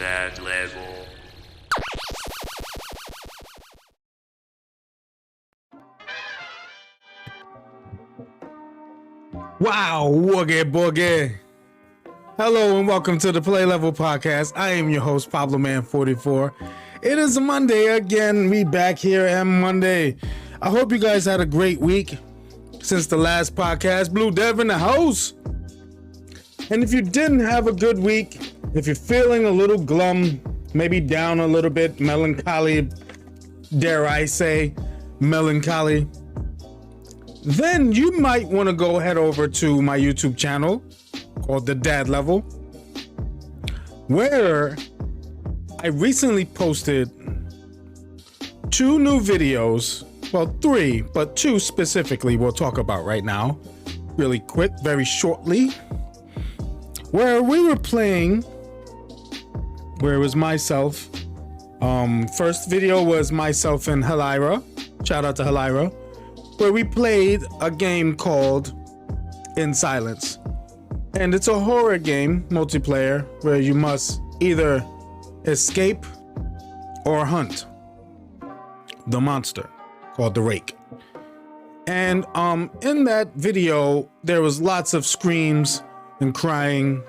that level. Wow, woogie boogie. Hello and welcome to the Play Level Podcast. I am your host, Pablo Man 44. It is a Monday again. We back here on Monday. I hope you guys had a great week since the last podcast. Blue Dev in the house. And if you didn't have a good week, if you're feeling a little glum, maybe down a little bit, melancholy, dare I say, melancholy, then you might want to go head over to my YouTube channel called The Dad Level, where I recently posted 2 new videos. Well, 3, but 2 specifically we'll talk about right now, really quick, very shortly, where we were playing, where it was myself. First video was myself and Halira. Shout out to Halira. Where we played a game called In Silence. And it's a horror game, multiplayer, where you must either escape or hunt the monster called the Rake. And in that video, there was lots of screams and crying,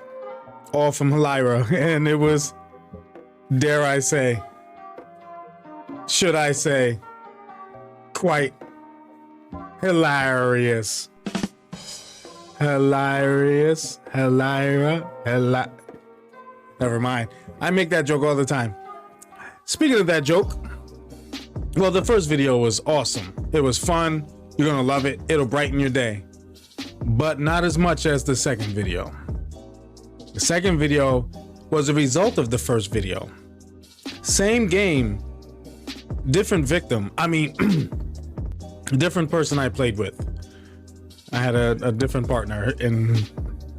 all from Halira. And it was, dare I say, should I say, quite hilarious. Never mind. I make that joke all the time. Speaking of that joke, well, the first video was awesome. It was fun. You're gonna love it. It'll brighten your day. But not as much as the second video. The second video was a result of the first video. Same game, different victim. I mean, different person I played with. I had a different partner in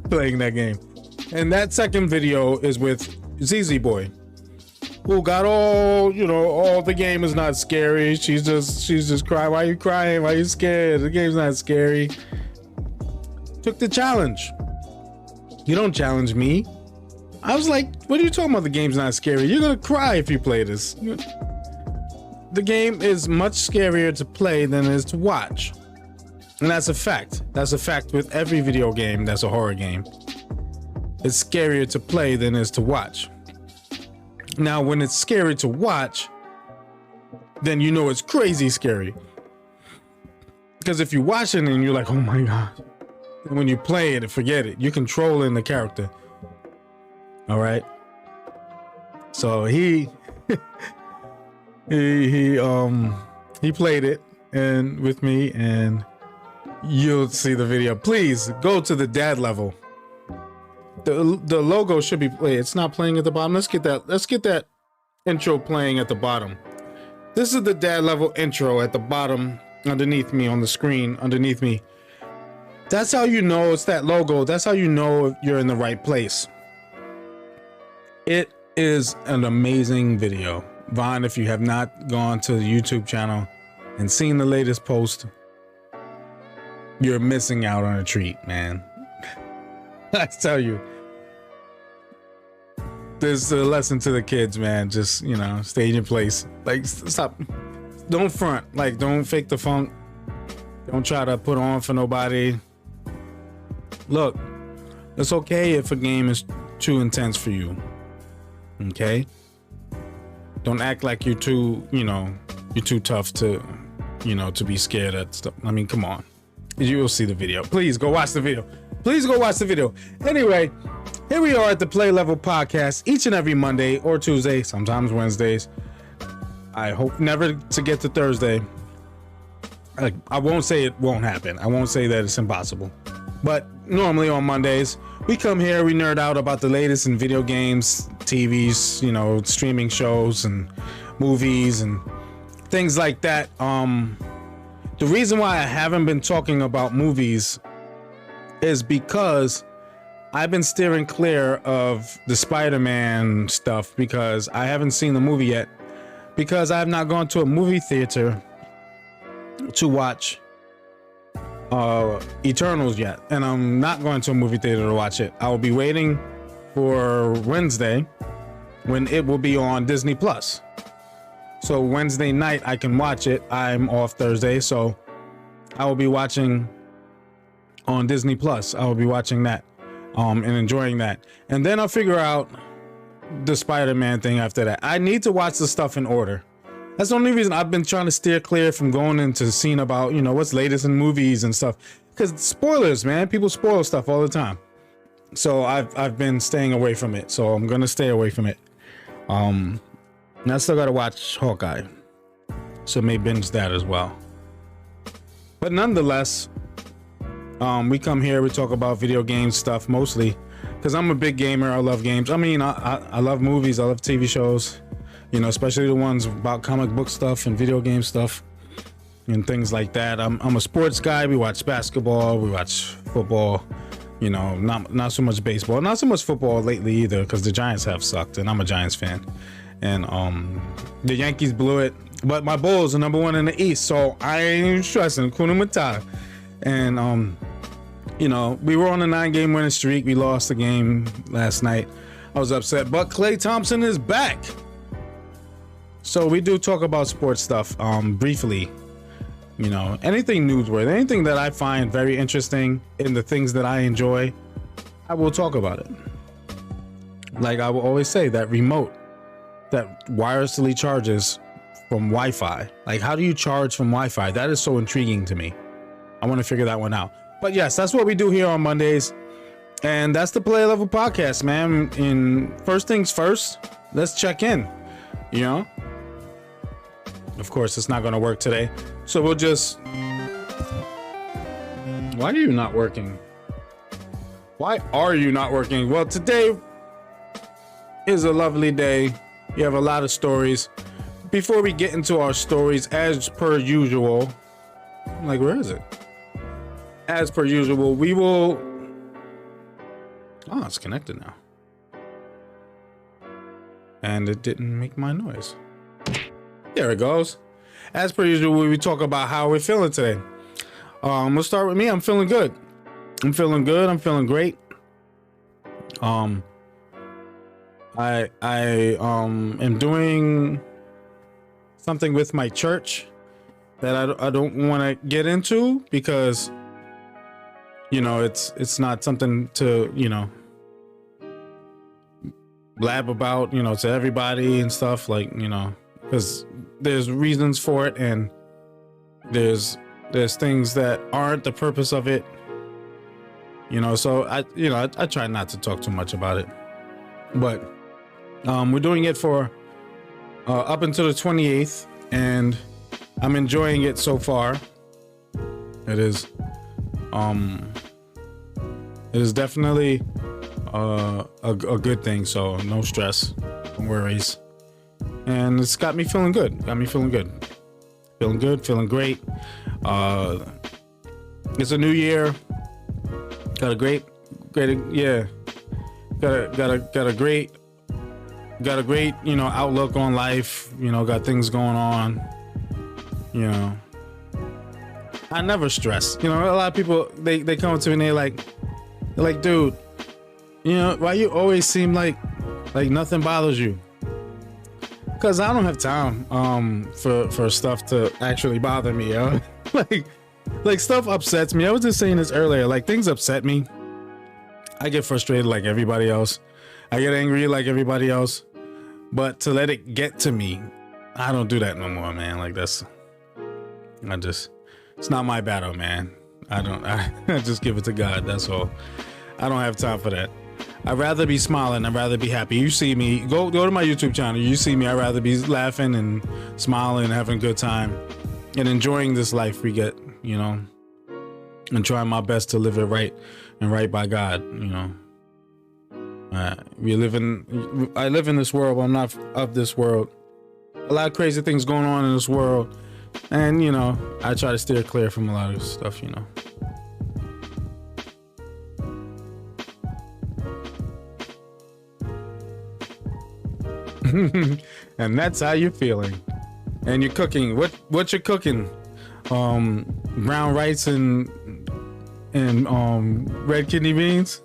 playing that game. And that second video is with ZZ Boy, who got all the game is not scary. She's just crying. Why are you crying? Why are you scared? The game's not scary. Took the challenge. You don't challenge me. I was like, what are you talking about? The game's not scary. You're gonna cry if you play this. The game is much scarier to play than it is to watch. And that's a fact. That's a fact with every video game that's a horror game. It's scarier to play than it is to watch. Now, when it's scary to watch, then you know it's crazy scary. Because if you watch it and you're like, oh my God. And when you play it, forget it. You're controlling the character. All right. So he played it and with me, and you'll see the video. Please go to the Dad Level. The logo should be played. It's not playing at the bottom. Let's get that intro playing at the bottom. This is the Dad Level intro at the bottom, underneath me on the screen, underneath me. That's how you know it's that logo. That's how you know if you're in the right place. It is an amazing video. Vaughn, if you have not gone to the YouTube channel and seen the latest post, you're missing out on a treat, man. I tell you, there's a lesson to the kids, man. Just, stay in your place. Like, stop. Don't front. Like, don't fake the funk. Don't try to put on for nobody. Look, it's okay if a game is too intense for you. Okay? Don't act like you're too tough to, to be scared at stuff. I mean, come on. You will see the video. Please go watch the video. Please go watch the video. Anyway, here we are at the Play Level Podcast each and every Monday or Tuesday, sometimes Wednesdays. I hope never to get to Thursday. I won't say it won't happen. I won't say that it's impossible. But normally on Mondays, we come here, we nerd out about the latest in video games, TVs, streaming shows and movies and things like that. The reason why I haven't been talking about movies is because I've been steering clear of the Spider-Man stuff because I haven't seen the movie yet, because I have not gone to a movie theater to watch Eternals yet, and I'm not going to a movie theater to watch it. I will be waiting for Wednesday when it will be on Disney Plus. So Wednesday night I can watch it. I'm off Thursday, so I will be watching on Disney Plus. I will be watching that and enjoying that. And then I'll figure out the Spider-Man thing after that. I need to watch the stuff in order. That's the only reason I've been trying to steer clear from going into seeing about, you know, what's latest in movies and stuff. Because spoilers, man. People spoil stuff all the time. So I've been staying away from it. So I'm gonna stay away from it. And I still gotta watch Hawkeye. So maybe binge that as well. But nonetheless, we come here, we talk about video game stuff mostly. Because I'm a big gamer. I love games. I mean, I love movies. I love TV shows. You know, especially the ones about comic book stuff and video game stuff and things like that. I'm a sports guy. We watch basketball. We watch football. You know, not so much baseball. Not so much football lately either, because the Giants have sucked, and I'm a Giants fan. And the Yankees blew it. But my Bulls are #1 in the East, so I ain't even stressing. Kuna Matata. And you know, we were on a 9-game winning streak. We lost the game last night. I was upset, but Klay Thompson is back. So we do talk about sports stuff briefly. You know, anything newsworthy, anything that I find very interesting in the things that I enjoy, I will talk about it. Like I will always say, that remote that wirelessly charges from Wi-Fi. Like, how do you charge from Wi-Fi? That is so intriguing to me. I want to figure that one out. But yes, that's what we do here on Mondays. And that's the Play Level Podcast, man. And first things first, let's check in, you know? Of course, it's not going to work today. So we'll just... Why are you not working? Why are you not working? Well, today is a lovely day. You have a lot of stories. Before we get into our stories, as per usual... Like, where is it? As per usual, we will... Oh, it's connected now. And it didn't make my noise. There it goes. As per usual, we talk about how we're feeling today. We'll start with me. I'm feeling good. I'm feeling good. I'm feeling great. I am doing something with my church that I don't want to get into, because you know, it's not something to, you know, blab about, you know, to everybody and stuff, like, you know, because there's reasons for it, and there's things that aren't the purpose of it, you know. So I try not to talk too much about it, but we're doing it for up until the 28th, and I'm enjoying it so far. It is definitely a good thing, so no stress, no worries. And it's got me feeling good. Feeling great. It's a new year. Got a great, yeah. Got a great, you know, outlook on life. You know, got things going on. You know, I never stress. You know, a lot of people, they come up to me and they're like, dude, you know, why you always seem like nothing bothers you? Because I don't have time for stuff to actually bother me, yo. like stuff upsets me. I was just saying this earlier. Like, things upset me. I get frustrated like everybody else. I get angry like everybody else. But to let it get to me, I don't do that no more, man. Like, it's not my battle, man. I just give it to God. That's all. I don't have time for that. I'd rather be smiling. I'd rather be happy. You see me, go to my YouTube channel. You see me. I'd rather be laughing and smiling and having a good time and enjoying this life we get, you know, and trying my best to live it right and right by God, you know. I live in this world, but I'm not of this world. A lot of crazy things going on in this world. And, you know, I try to steer clear from a lot of stuff, you know. And that's how you're feeling. And you're cooking. What you're cooking? Brown rice and red kidney beans.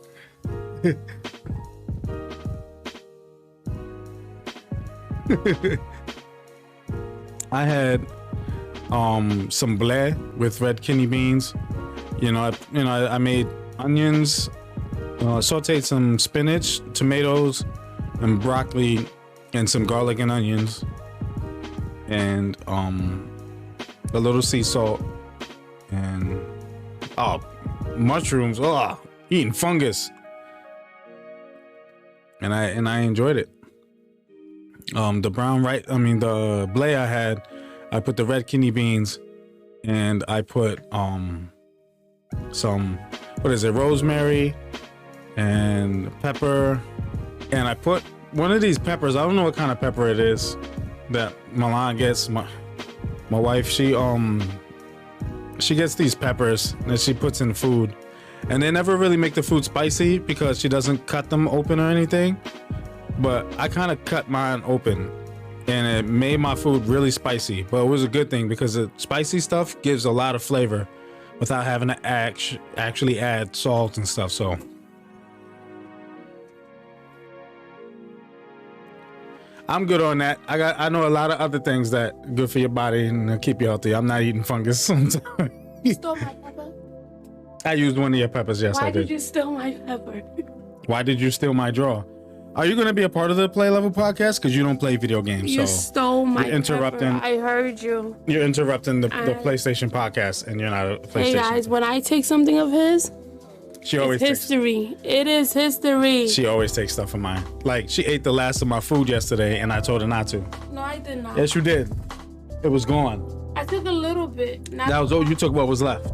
I had some blé with red kidney beans. I made onions, sauteed some spinach, tomatoes, and broccoli, and some garlic and onions, and a little sea salt, and mushrooms. Eating fungus, and I enjoyed it. The blé I put the red kidney beans, and I put some, rosemary and pepper, and I put one of these peppers. I don't know what kind of pepper it is that Milan gets. My wife, she gets these peppers that she puts in food, and they never really make the food spicy because she doesn't cut them open or anything. But I kind of cut mine open, and it made my food really spicy. But it was a good thing because the spicy stuff gives a lot of flavor without having to actually add salt and stuff. So I'm good on that. I know a lot of other things that are good for your body and keep you healthy. I'm not eating fungus sometimes. You stole my pepper? I used one of your peppers, yes. Why did you steal my pepper? Why did you steal my draw? Are you going to be a part of the Play Level podcast? Because you don't play video games. You stole my interrupting. Pepper. I heard you. You're interrupting the PlayStation podcast, and you're not a PlayStation. Hey guys, when I take something of his, she always it's history. It is history. She always takes stuff of mine. Like, she ate the last of my food yesterday, and I told her not to. No, I did not. Yes, you did. It was gone. I took a little bit. You took what was left.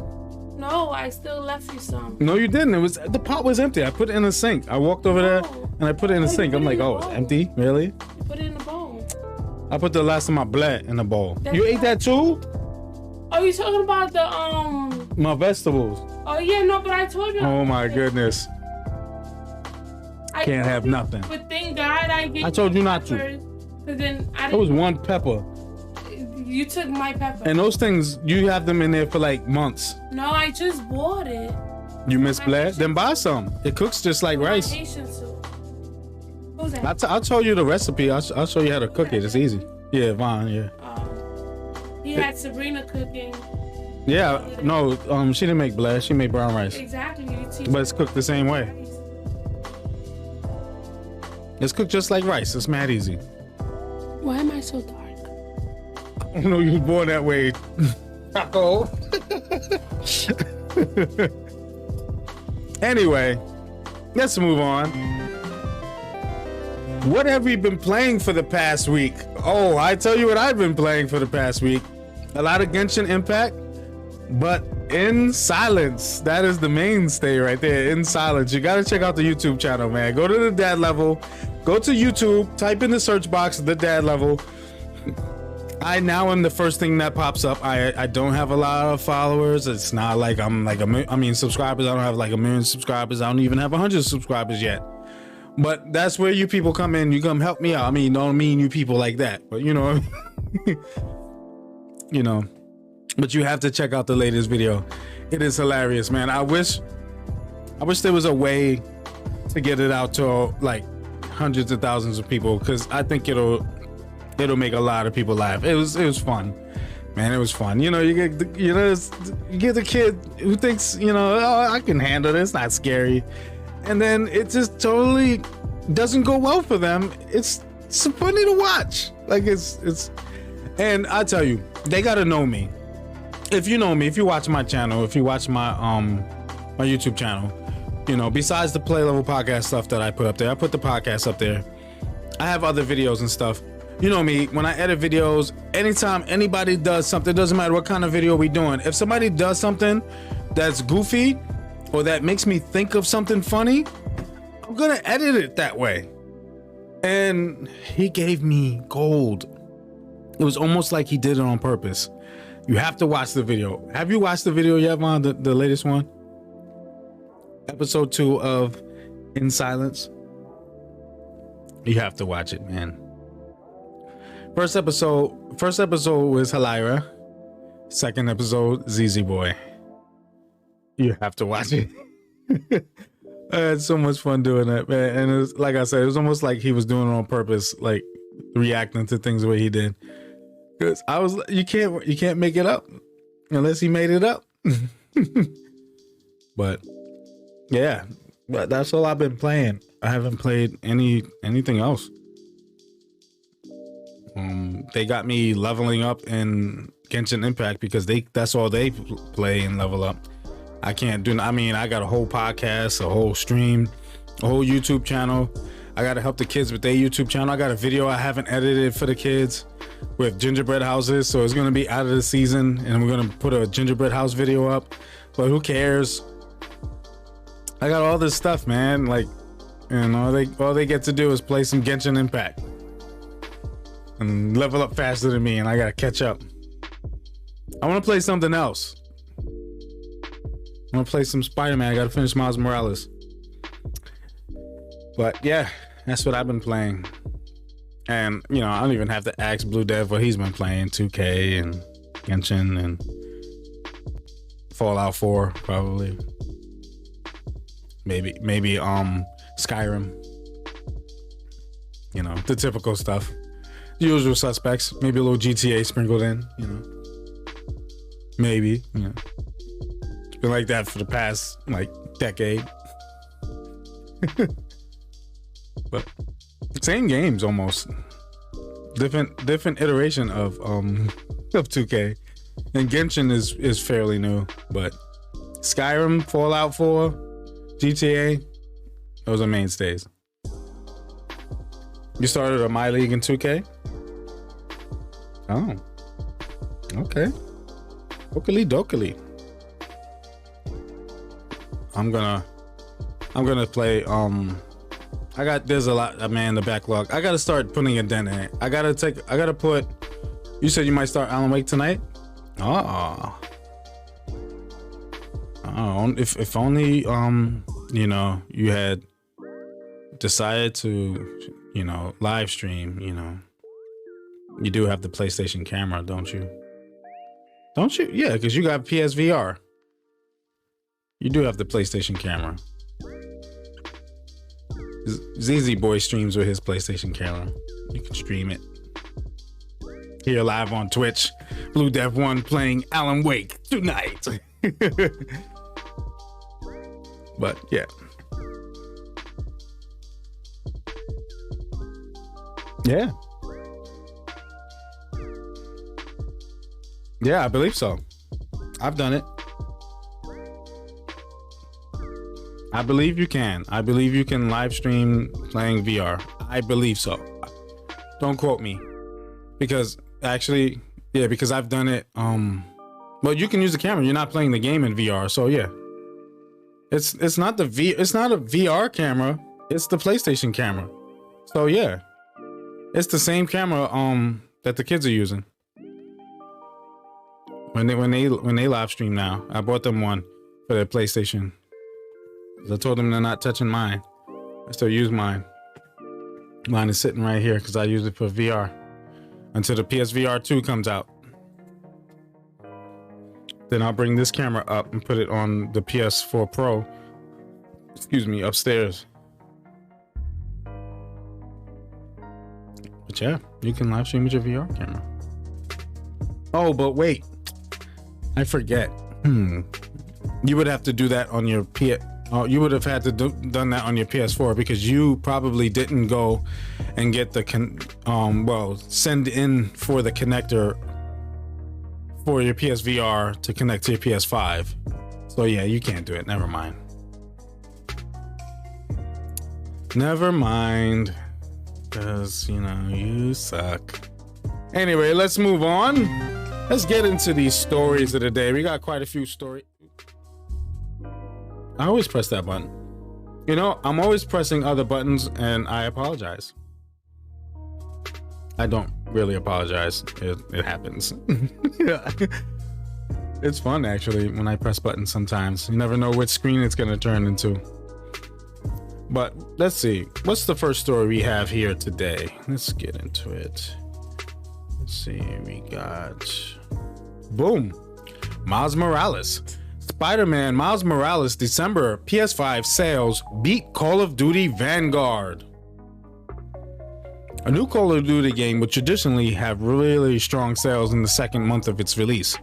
No, I still left you some. No, you didn't. The pot was empty. I put it in the sink. I walked over there and I put it in the sink. I'm like, oh, it's empty? Really? You put it in the bowl. I put the last of my blé in the bowl. You ate that too? Oh, you talking about the my vegetables? Oh yeah, no, but I told you. Oh my goodness. Can't have nothing. But thank God I told you not to. Cause then it was one pepper. You took my pepper. And those things, you have them in there for like months. No, I just bought it. You miss blé? Then buy some. It cooks just like rice. Who's that? I'll tell you the recipe. I'll show you how to cook it. It's easy. Yeah, Vaughn, yeah. He had Sabrina cooking. Yeah, no, she didn't make blé. She made brown rice. Exactly. But it's cooked the same way. It's cooked just like rice. It's mad easy. Why am I so dark? I know you was born that way. Taco. Anyway, let's move on. What have we been playing for the past week? Oh, I tell you what I've been playing for the past week. A lot of Genshin Impact, but in silence. That is the mainstay right there, in silence. You gotta check out the YouTube channel, man. Go to the dad level. Go to YouTube, type in the search box, the dad level. I now am the first thing that pops up. I don't have a lot of followers. It's not like I'm like subscribers. I don't have like 1 million subscribers. I don't even have 100 subscribers yet. But that's where you people come in. You come help me out. I mean, don't mean you people like that, but you know, you know. But you have to check out the latest video. It is hilarious, man. I wish there was a way to get it out to like hundreds of thousands of people, because I think it'll make a lot of people laugh. It was fun, man. It was fun. You know, you get the kid who thinks, you know, oh, I can handle this, not scary, and then it just totally doesn't go well for them. It's funny to watch. Like it's, and I tell you, they gotta know me. If you know me, if you watch my channel, if you watch my my YouTube channel, you know, besides the Play Level podcast stuff that I put up there, I put the podcast up there. I have other videos and stuff. You know me, when I edit videos, anytime anybody does something, it doesn't matter what kind of video we doing. If somebody does something that's goofy or that makes me think of something funny, I'm gonna edit it that way. And he gave me gold. It was almost like he did it on purpose. You have to watch the video. Have you watched the video yet, Vaughn? The latest one? Episode 2 of In Silence? You have to watch it, man. First episode was Halira. Second episode, ZZ Boy. You have to watch it. I had so much fun doing that, man. And it was, like I said, it was almost like he was doing it on purpose. Like reacting to things the way he did. Because I was, you can't make it up unless he made it up. But yeah, but that's all I've been playing. I haven't played anything else. They got me leveling up in Genshin Impact because that's all they play and level up. I can't do. I mean, I got a whole podcast, a whole stream, a whole YouTube channel. I got to help the kids with their YouTube channel. I got a video I haven't edited for the kids with gingerbread houses, so it's gonna be out of the season, and we're gonna put a gingerbread house video up. But who cares? I got all this stuff, man. Like, and all they get to do is play some Genshin Impact and level up faster than me, and I gotta catch up. I want to play something else. I want to play some Spider-Man. I gotta finish Miles Morales. But yeah, that's what I've been playing. And you know, I don't even have to ask Blue Dev what he's been playing. 2K and Genshin and Fallout 4 probably. Maybe Skyrim. You know, the typical stuff. The usual suspects. Maybe a little GTA sprinkled in, you know. Maybe, you know. It's been like that for the past like decade. But same games almost. Different iteration of 2K. And Genshin is fairly new, but Skyrim, Fallout 4, GTA, those are mainstays. You started a My League in 2K? Oh. Okay. Okily dokily. I'm gonna play there's a lot, man, the backlog. I gotta start putting a dent in it. I gotta put, you said you might start Alan Wake tonight? Oh, if only you know, you had decided to, you know, live stream, you know. You do have the PlayStation camera, don't you? Don't you? Yeah, because you got PSVR. You do have the PlayStation camera. ZZ Boy streams with his PlayStation camera. You can stream it. Here live on Twitch. Blue Dev 1 playing Alan Wake tonight. But yeah. Yeah. Yeah, I believe so. I've done it. I believe you can. I believe you can live stream playing VR. I believe so. Don't quote me. Because actually, yeah, because I've done it. Well, you can use the camera. You're not playing the game in VR, so yeah. It's not a VR camera. It's the PlayStation camera. So yeah. It's the same camera that the kids are using. When they live stream now, I bought them one for their PlayStation. I told them they're not touching mine. I still use mine. Mine is sitting right here because I use it for VR until the PSVR 2 comes out. Then I'll bring this camera up and put it on the PS4 Pro. Excuse me, upstairs. But yeah, you can live stream with your VR camera. Oh, but wait. I forget. You would have to do that on your you would have had to done that on your PS4 because you probably didn't go and get the send in for the connector for your PSVR to connect to your PS5. So yeah, you can't do it. Never mind. Never mind. Because, you know, you suck. Anyway, let's move on. Let's get into these stories of the day. We got quite a few stories. I always press that button. You know, I'm always pressing other buttons and I apologize. I don't really apologize. It happens. Yeah. It's fun actually when I press buttons sometimes. You never know which screen it's going to turn into. But let's see. What's the first story we have here today? Let's get into it. Let's see. We got... Boom. Miles Morales. Spider-Man Miles Morales December PS5 sales beat Call of Duty Vanguard. A new Call of Duty game would traditionally have really strong sales in the second month of its release.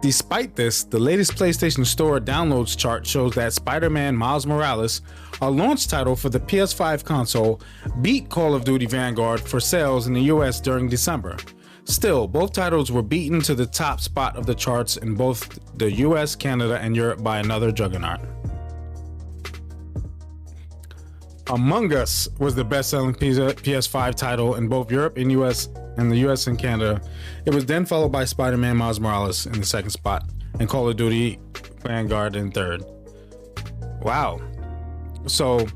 Despite this, the latest PlayStation Store downloads chart shows that Spider-Man Miles Morales, a launch title for the PS5 console, beat Call of Duty Vanguard for sales in the US during December. Still, both titles were beaten to the top spot of the charts in both the US, Canada, and Europe by another juggernaut. Among Us was the best-selling PS5 title in both Europe and the US and Canada. It was then followed by Spider-Man Miles Morales in the second spot, and Call of Duty Vanguard in third. Wow. So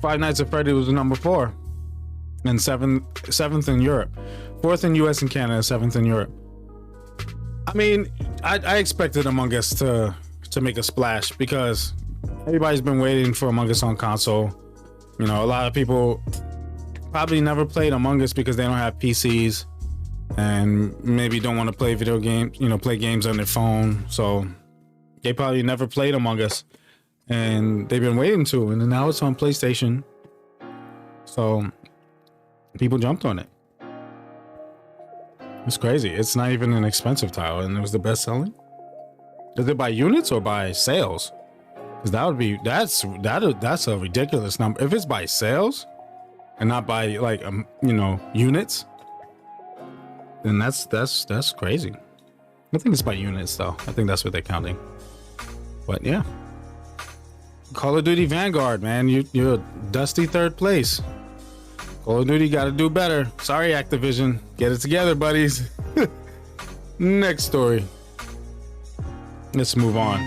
Five Nights at Freddy was number 4, and seventh in Europe, 4th in US and Canada, 7th in Europe. I mean, I expected Among Us to make a splash because everybody's been waiting for Among Us on console. You know, a lot of people probably never played Among Us because they don't have PCs and maybe don't want to play video games, play games on their phone. So they probably never played Among Us, and they've been waiting to, and now it's on PlayStation. So people jumped on it. It's crazy. It's not even an expensive title, and it was the best selling. Is it by units or by sales? Because that's a ridiculous number. If it's by sales and not by units, then that's crazy. I think it's by units though. I think that's what they're counting. But yeah, Call of Duty Vanguard, man, you're a dusty 3rd place. Call of Duty got to do better. Sorry, Activision. Get it together, buddies. Next story. Let's move on.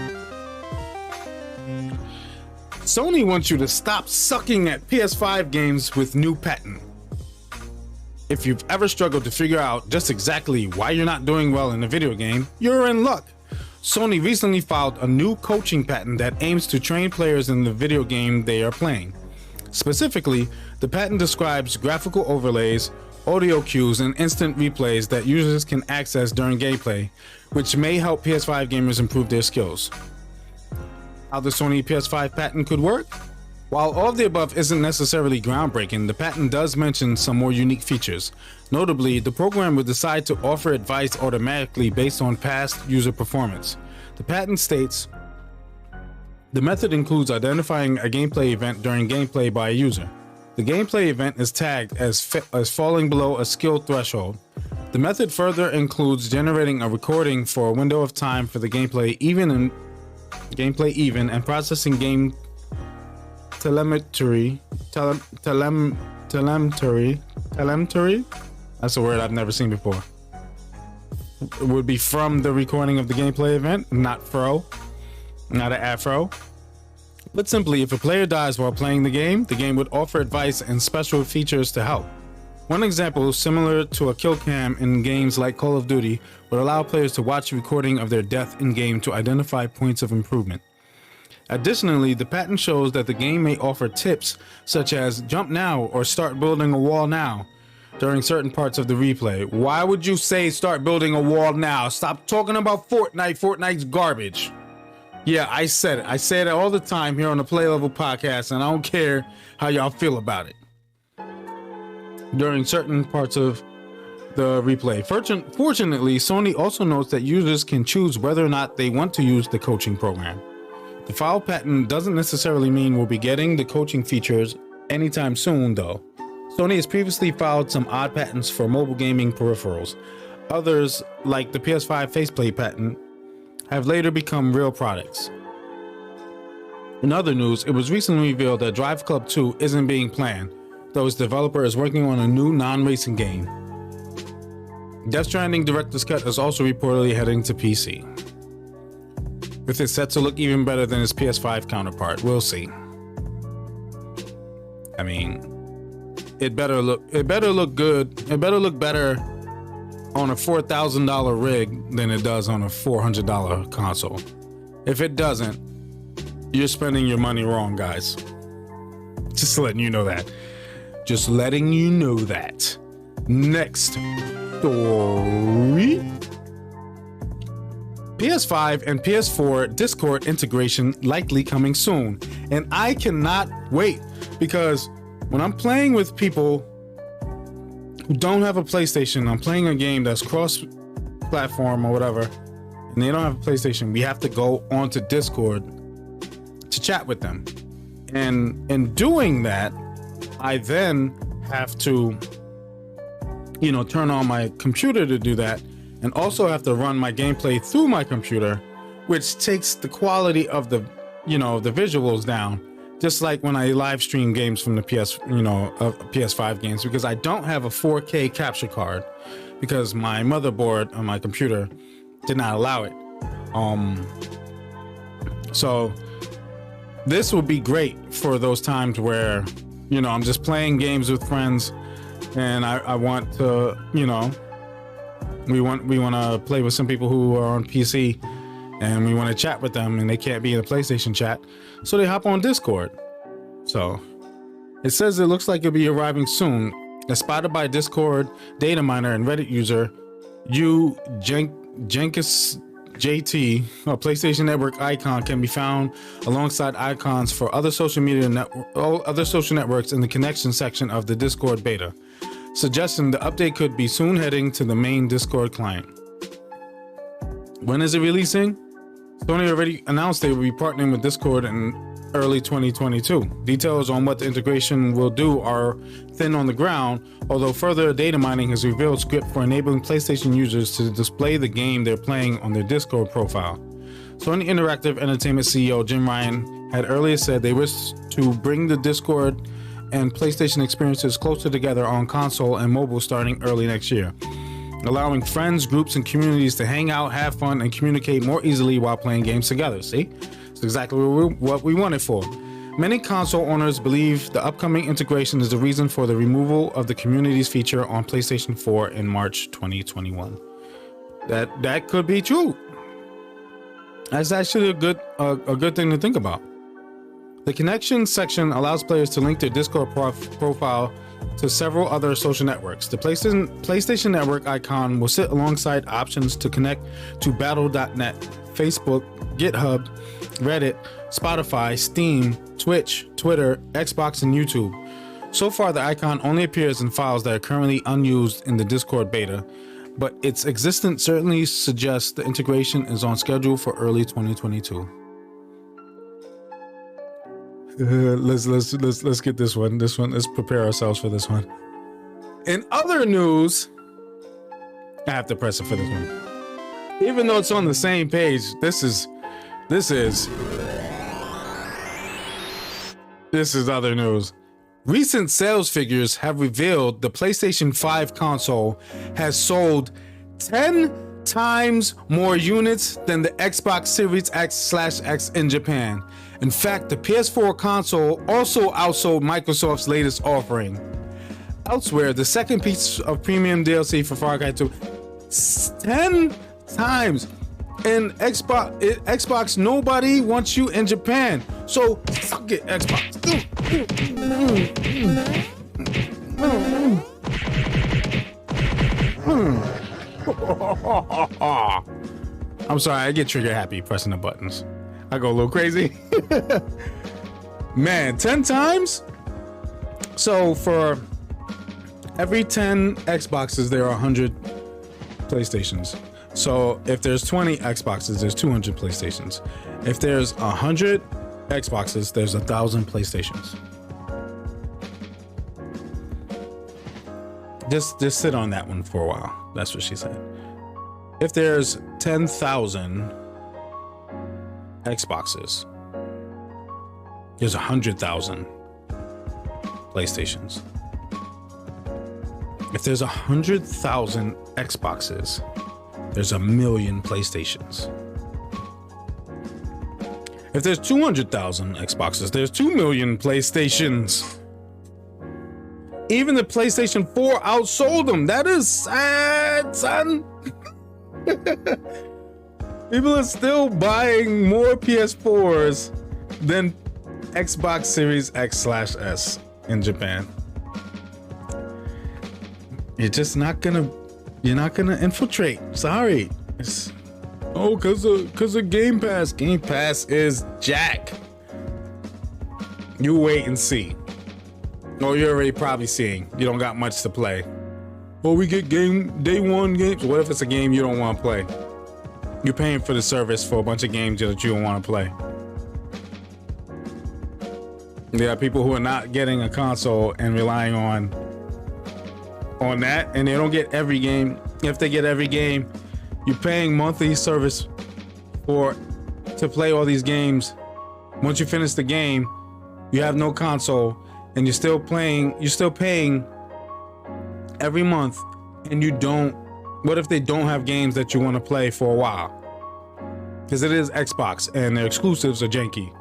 Sony wants you to stop sucking at PS5 games with new patent. If you've ever struggled to figure out just exactly why you're not doing well in a video game, you're in luck. Sony recently filed a new coaching patent that aims to train players in the video game they are playing. Specifically, the patent describes graphical overlays, audio cues, and instant replays that users can access during gameplay, which may help PS5 gamers improve their skills. How the Sony PS5 patent could work? While all of the above isn't necessarily groundbreaking, the patent does mention some more unique features. Notably, the program will decide to offer advice automatically based on past user performance. The patent states, the method includes identifying a gameplay event during gameplay by a user. The gameplay event is tagged as falling below a skill threshold. The method further includes generating a recording for a window of time for the gameplay even and processing game telemetry. That's a word I've never seen before. It would be from the recording of the gameplay event, not an afro. But simply, if a player dies while playing the game would offer advice and special features to help. One example, similar to a kill cam in games like Call of Duty, would allow players to watch a recording of their death in game to identify points of improvement. Additionally, the patent shows that the game may offer tips such as jump now or start building a wall now during certain parts of the replay. Why would you say start building a wall now? Stop talking about Fortnite. Fortnite's garbage. Yeah, I said it. I say it all the time here on the Play Level podcast, and I don't care how y'all feel about it. During certain parts of the replay. Fortunately, Sony also notes that users can choose whether or not they want to use the coaching program. The file patent doesn't necessarily mean we'll be getting the coaching features anytime soon, though. Sony has previously filed some odd patents for mobile gaming peripherals. Others, like the PS5 faceplate patent, have later become real products. In other news, it was recently revealed that Drive Club 2 isn't being planned, though its developer is working on a new non-racing game. Death Stranding Director's Cut is also reportedly heading to PC, with it set to look even better than its PS5 counterpart. We'll see. I mean, it better look good. It better look better on a $4,000 rig than it does on a $400 console. If it doesn't, you're spending your money wrong, guys. Just letting you know that. Just letting you know that. Next story. PS5 and PS4 Discord integration likely coming soon. And I cannot wait, because when I'm playing with people who don't have a PlayStation, I'm playing a game that's cross-platform or whatever, and they don't have a PlayStation, we have to go onto Discord to chat with them. And in doing that, I then have to, turn on my computer to do that, and also have to run my gameplay through my computer, which takes the quality of the visuals down. Just like when I live stream games from the PS5 games, because I don't have a 4K capture card because my motherboard on my computer did not allow it. So this would be great for those times where, I'm just playing games with friends and I want to, we want to play with some people who are on PC and we want to chat with them and they can't be in the PlayStation chat. So they hop on Discord. So it says it looks like it'll be arriving soon. As spotted by Discord data miner and Reddit user Jenkins JT, a PlayStation Network icon can be found alongside icons for other social networks in the connection section of the Discord beta, suggesting the update could be soon heading to the main Discord client. When is it releasing? Sony already announced they will be partnering with Discord in early 2022. Details on what the integration will do are thin on the ground, although further data mining has revealed script for enabling PlayStation users to display the game they're playing on their Discord profile. Sony Interactive Entertainment CEO Jim Ryan had earlier said they wish to bring the Discord and PlayStation experiences closer together on console and mobile starting early next year, allowing friends, groups, and communities to hang out, have fun, and communicate more easily while playing games together. See? It's exactly what we wanted for. Many console owners believe the upcoming integration is the reason for the removal of the communities feature on PlayStation 4 in March 2021. That could be true. That's actually a good thing to think about. The connection section allows players to link their Discord profile to several other social networks. The PlayStation Network icon will sit alongside options to connect to Battle.net, Facebook, GitHub, Reddit, Spotify, Steam, Twitch, Twitter, Xbox, and YouTube. So far, the icon only appears in files that are currently unused in the Discord beta, but its existence certainly suggests the integration is on schedule for early 2022. Let's get this one. Let's prepare ourselves for this one. In other news, I have to press it for this one. Even though it's on the same page, this is other news. Recent sales figures have revealed the PlayStation 5 console has sold 10 times more units than the Xbox Series X/X in Japan. In fact, the PS4 console also outsold Microsoft's latest offering. Elsewhere, the second piece of premium DLC for Far Cry 2, 10 times. In Xbox, nobody wants you in Japan. So suck it, Xbox. I'm sorry, I get trigger happy pressing the buttons. I go a little crazy. Man, 10 times? So for every 10 Xboxes, there are 100 PlayStations. So if there's 20 Xboxes, there's 200 PlayStations. If there's 100 Xboxes, there's 1,000 PlayStations. Just sit on that one for a while. That's what she said. If there's 10,000 Xboxes, there's 100,000 PlayStations. If there's 100,000 Xboxes, there's 1 million PlayStations. If there's 200,000 Xboxes, there's 2 million PlayStations. Even the PlayStation 4 outsold them. That is sad, son. People are still buying more PS4s than Xbox Series X/S in Japan. You're not gonna infiltrate. Sorry. Oh, cause of Game Pass. Game Pass is jack. You wait and see. Oh, you're already probably seeing. You don't got much to play. Oh, we get day one games. What if it's a game you don't want to play? You're paying for the service for a bunch of games that you don't want to play. There are people who are not getting a console and relying on that, and they don't get every game. If they get every game, you're paying monthly service to play all these games. Once you finish the game, you have no console, and you're still paying every month, and you don't. What if they don't have games that you want to play for a while? Because it is Xbox, and their exclusives are janky.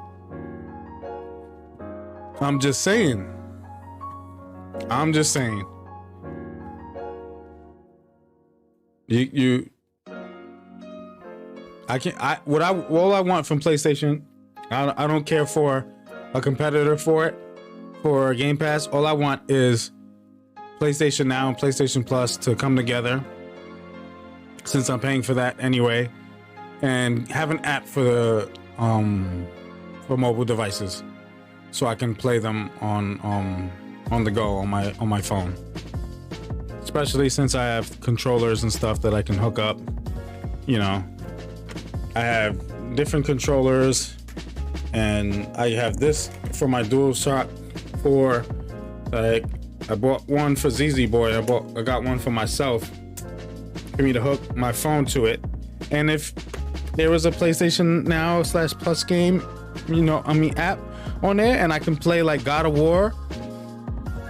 I'm just saying. All I want from PlayStation, I don't care for a competitor for Game Pass. All I want is PlayStation Now and PlayStation Plus to come together, since I'm paying for that anyway, and have an app for mobile devices, so I can play them on the go on my phone. Especially since I have controllers and stuff that I can hook up. You know, I have different controllers, and I have this for my DualShock 4. I bought one for ZZ Boy. I got one for myself for me to hook my phone to it. And if there was a PlayStation Now / Plus game, app on there, and I can play like God of War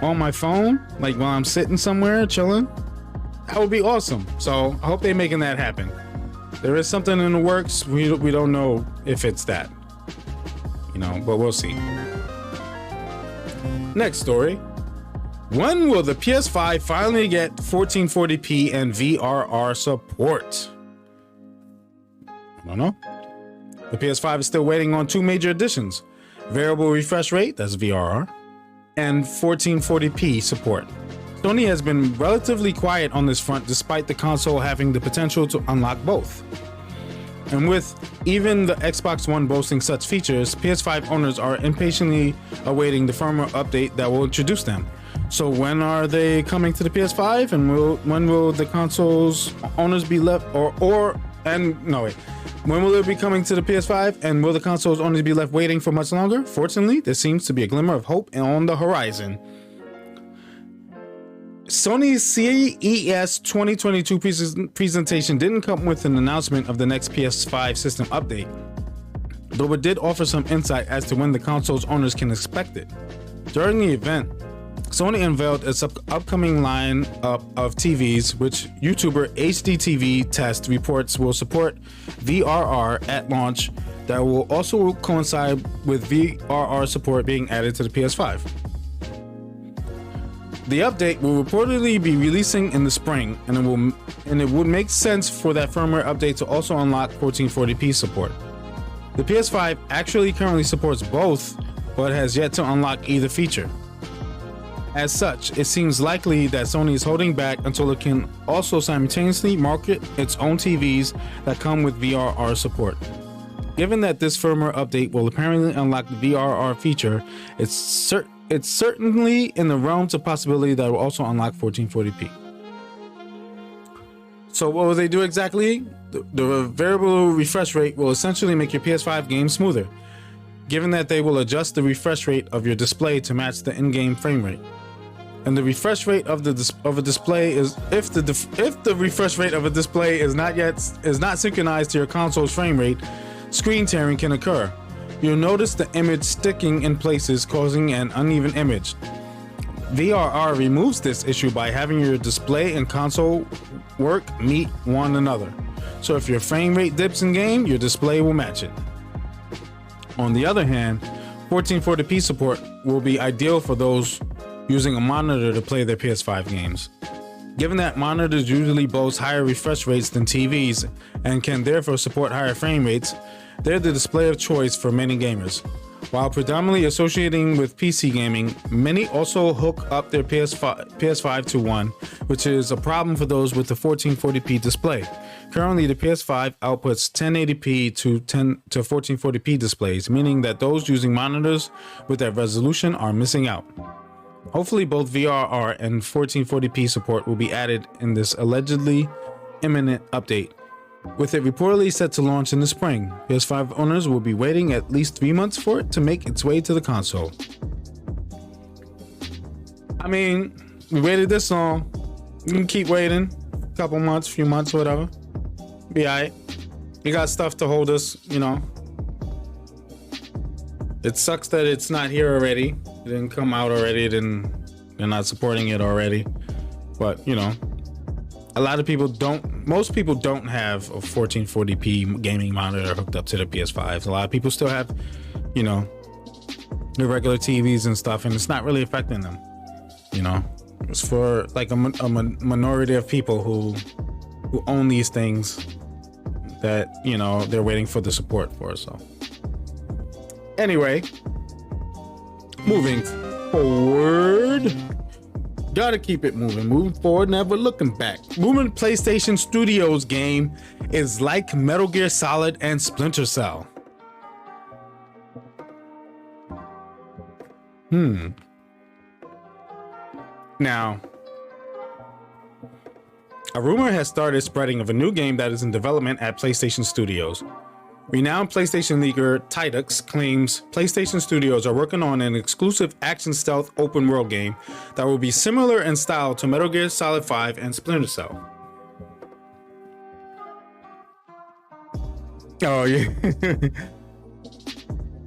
on my phone, like while I'm sitting somewhere chilling, that would be awesome. So I hope they're making that happen. There is something in the works. We don't know if it's that, but we'll see. Next story. When will the PS5 finally get 1440p and VRR support? I don't know. The PS5 is still waiting on two major additions: variable refresh rate, that's VRR, and 1440p support. Sony has been relatively quiet on this front, despite the console having the potential to unlock both. And with even the Xbox One boasting such features, PS5 owners are impatiently awaiting the firmware update that will introduce them. So when are they coming to the PS5, and when will the console's owners be left when will it be coming to the PS5, and will the console's owners be left waiting for much longer? Fortunately, there seems to be a glimmer of hope on the horizon. Sony's CES 2022 presentation didn't come with an announcement of the next PS5 system update, though it did offer some insight as to when the console's owners can expect it. During the event, Sony unveiled its upcoming lineup of TVs, which YouTuber HDTV Test reports will support VRR at launch, that will also coincide with VRR support being added to the PS5. The update will reportedly be releasing in the spring, and it would make sense for that firmware update to also unlock 1440p support. The PS5 actually currently supports both, but has yet to unlock either feature. As such, it seems likely that Sony is holding back until it can also simultaneously market its own TVs that come with VRR support. Given that this firmware update will apparently unlock the VRR feature, it's certainly in the realms of possibility that it will also unlock 1440p. So what will they do exactly? The variable refresh rate will essentially make your PS5 game smoother, given that they will adjust the refresh rate of your display to match the in-game frame rate. And the refresh rate of a display is if the refresh rate of a display is not synchronized to your console's frame rate, screen tearing can occur. You'll notice the image sticking in places, causing an uneven image. VRR removes this issue by having your display and console work meet one another. So if your frame rate dips in game, your display will match it. On the other hand, 1440p support will be ideal for those using a monitor to play their PS5 games. Given that monitors usually boast higher refresh rates than TVs and can therefore support higher frame rates, they're the display of choice for many gamers. While predominantly associating with PC gaming, many also hook up their PS5 to one, which is a problem for those with the 1440p display. Currently, the PS5 outputs 1080p to 1440p displays, meaning that those using monitors with that resolution are missing out. Hopefully, both VRR and 1440p support will be added in this allegedly imminent update. With it reportedly set to launch in the spring, PS5 owners will be waiting at least 3 months for it to make its way to the console. I mean, we waited this long. You can keep waiting. A couple months, few months, whatever. Be alright. You got stuff to hold us, you know. It sucks that it's not here already. It didn't come out already. They're not supporting it already. But, you know. A lot of people most people don't have a 1440p gaming monitor hooked up to the PS5s. A lot of people still have, you know, the regular TVs and stuff, and it's not really affecting them, you know. It's for like a minority of people who own these things that, you know, they're waiting for the support for. So anyway, moving forward. Gotta keep it moving forward, never looking back. Moving PlayStation Studios game is like Metal Gear Solid and Splinter Cell. Now, a rumor has started spreading of a new game that is in development at PlayStation Studios. Renowned PlayStation leaker Tidux claims PlayStation Studios are working on an exclusive action stealth open world game that will be similar in style to Metal Gear Solid 5 and Splinter Cell. Oh yeah.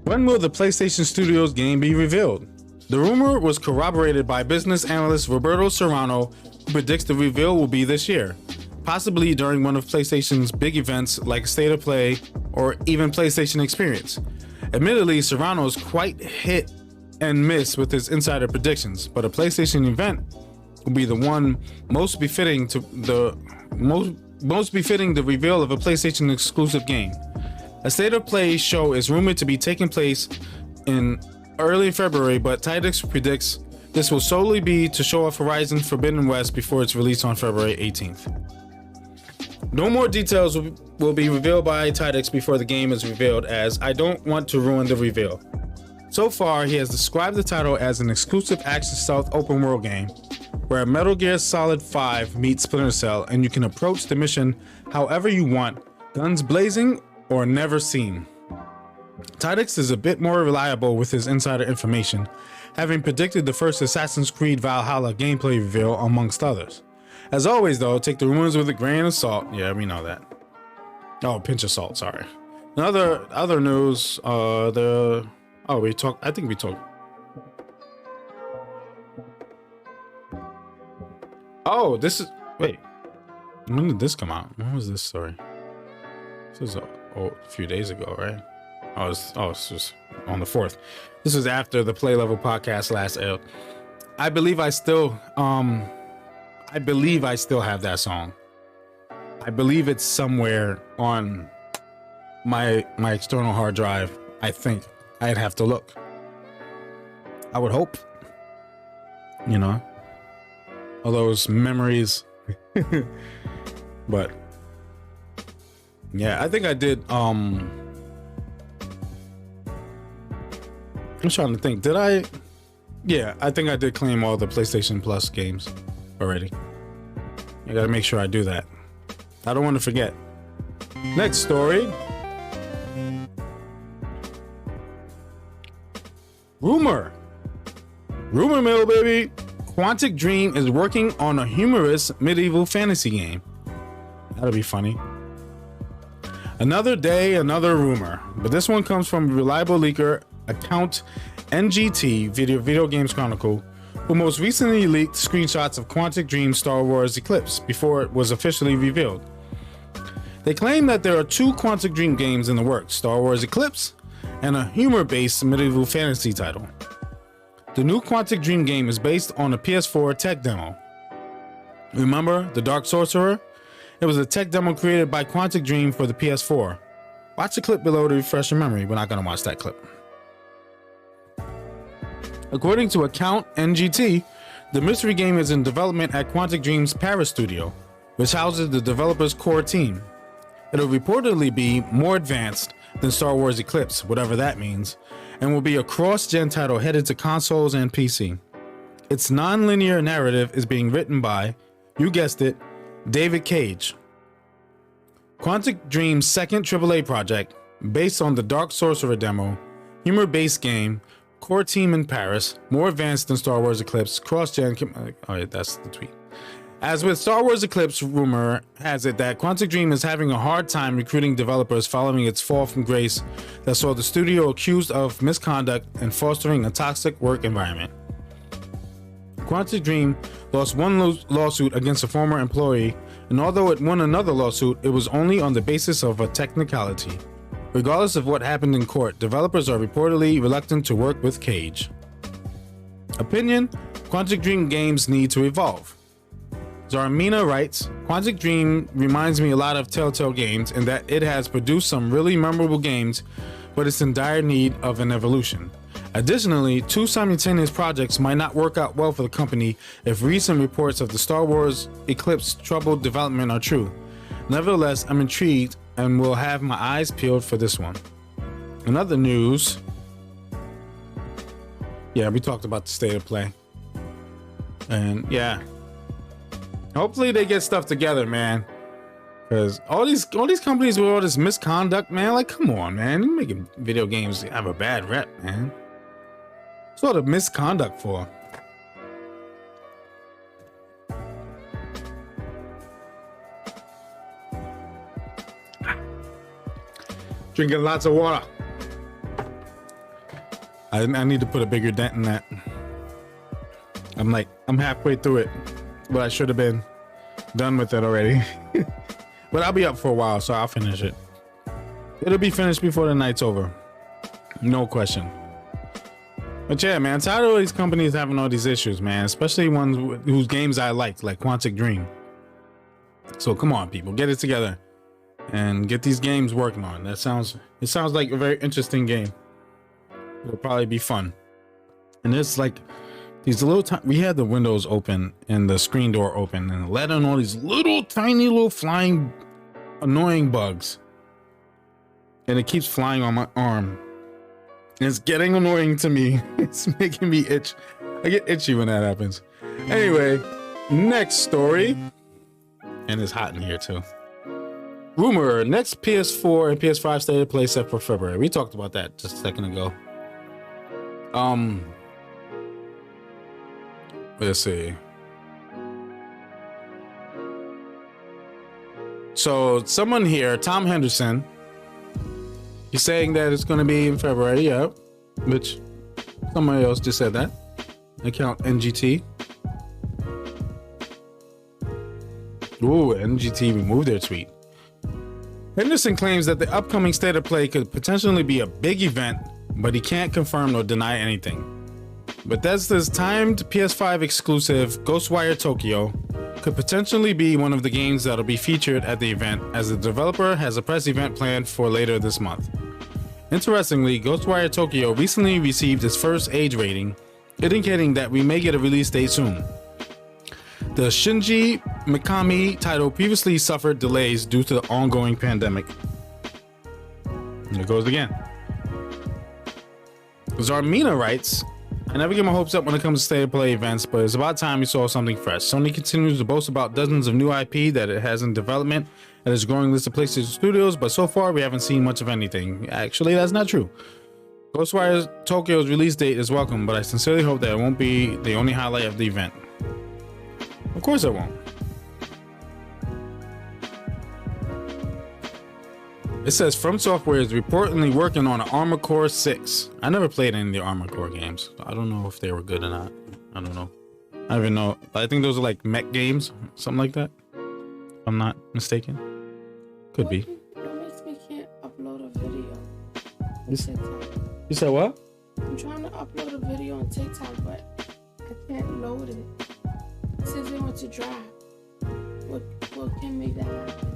When will the PlayStation Studios game be revealed? The rumor was corroborated by business analyst Roberto Serrano, who predicts the reveal will be this year, possibly during one of PlayStation's big events like State of Play or even PlayStation Experience. Admittedly, Serrano is quite hit and miss with his insider predictions, but a PlayStation event will be the one most befitting the reveal of a PlayStation exclusive game. A State of Play show is rumored to be taking place in early February, but Tidux predicts this will solely be to show off Horizon Forbidden West before its release on February 18th. No more details will be revealed by Tidux before the game is revealed, as I don't want to ruin the reveal. So far, he has described the title as an exclusive action stealth open world game, where Metal Gear Solid 5 meets Splinter Cell, and you can approach the mission however you want, guns blazing or never seen. Tidux is a bit more reliable with his insider information, having predicted the first Assassin's Creed Valhalla gameplay reveal amongst others. As always though, take the rumors with a grain of salt. Yeah, we know that. Oh, pinch of salt, sorry. Other news, I think we talked. Oh, wait. When did this come out? When was this story? This was a few days ago, right? It's just on the 4th. This was after the Play Level podcast last aired. I believe I still have that song. I believe it's somewhere on my external hard drive. I think I'd have to look. I would hope. You know, all those memories. But yeah, I think I did. I'm trying to think. Did I? Yeah, I think I did claim all the PlayStation Plus games already. I gotta make sure I do that. I don't want to forget. Next story. Rumor mill, baby. Quantic Dream is working on a humorous medieval fantasy game. That'll be funny. Another day, another rumor, but this one comes from reliable leaker account NGT Video Games Chronicle, who most recently leaked screenshots of Quantic Dream's Star Wars Eclipse before it was officially revealed. They claim that there are 2 Quantic Dream games in the works, Star Wars Eclipse and a humor-based medieval fantasy title. The new Quantic Dream game is based on a PS4 tech demo. Remember The Dark Sorcerer? It was a tech demo created by Quantic Dream for the PS4. Watch the clip below to refresh your memory. We're not going to watch that clip. According to Account NGT, the mystery game is in development at Quantic Dream's Paris studio, which houses the developer's core team. It'll reportedly be more advanced than Star Wars Eclipse, whatever that means, and will be a cross-gen title headed to consoles and PC. Its non-linear narrative is being written by, you guessed it, David Cage. Quantic Dream's second AAA project, based on the Dark Sorcerer demo, humor-based game, core team in Paris, more advanced than Star Wars Eclipse, cross-gen... Oh yeah, that's the tweet. As with Star Wars Eclipse, rumor has it that Quantic Dream is having a hard time recruiting developers following its fall from grace that saw the studio accused of misconduct and fostering a toxic work environment. Quantic Dream lost one lawsuit against a former employee, and although it won another lawsuit, it was only on the basis of a technicality. Regardless of what happened in court, developers are reportedly reluctant to work with Cage. Opinion: Quantic Dream games need to evolve. Zarmina writes, Quantic Dream reminds me a lot of Telltale Games in that it has produced some really memorable games, but it's in dire need of an evolution. Additionally, two simultaneous projects might not work out well for the company if recent reports of the Star Wars Eclipse troubled development are true. Nevertheless, I'm intrigued and will have my eyes peeled for this one. In other news, yeah, we talked about the state of play. And yeah, hopefully they get stuff together, man. Because all these companies with all this misconduct, man, like, come on, man. You're making video games have a bad rep, man. What's all the misconduct for? Drinking lots of water. I need to put a bigger dent in that. I'm halfway through it, but I should have been done with it already. But I'll be up for a while, so I'll finish it. It'll be finished before the night's over. No question. But yeah, man, I'm tired of all these companies having all these issues, man, especially ones whose games I like Quantic Dream. So come on, people, get it together and get these games working on. It sounds like a very interesting game. It'll probably be fun. And it's like these little we had the windows open and the screen door open and let in all these little tiny little flying annoying bugs. And it keeps flying on my arm. It's getting annoying to me. It's making me itch. I get itchy when that happens. Anyway, next story. And it's hot in here too. Rumor, next PS4 and PS5 state of play set for February. We talked about that just a second ago. Let's see. So someone here, Tom Henderson, he's saying that it's going to be in February, yeah, which somebody else just said that. Account NGT. Ooh, NGT removed their tweet. Henderson claims that the upcoming state of play could potentially be a big event, but he can't confirm or deny anything. Bethesda's timed PS5 exclusive Ghostwire Tokyo could potentially be one of the games that'll be featured at the event, as the developer has a press event planned for later this month. Interestingly, Ghostwire Tokyo recently received its first age rating, indicating that we may get a release date soon. The Shinji Mikami title previously suffered delays due to the ongoing pandemic. Here it goes again. Zarmina writes, I never get my hopes up when it comes to state of play events, but it's about time we saw something fresh. Sony continues to boast about dozens of new IP that it has in development and its growing list of PlayStation studios, but so far we haven't seen much of anything. Actually, that's not true. Ghostwire Tokyo's release date is welcome, but I sincerely hope that it won't be the only highlight of the event. Of course it won't. It says From Software is reportedly working on an Armored Core 6. I never played any of the Armored Core games. I don't know if they were good or not. I don't know. I don't even know. I think those are like mech games, something like that. If I'm not mistaken. Could be. What makes me can't upload a video? You said what? I'm trying to upload a video on TikTok, but I can't load it. It says it wants to drive. What can make that happen?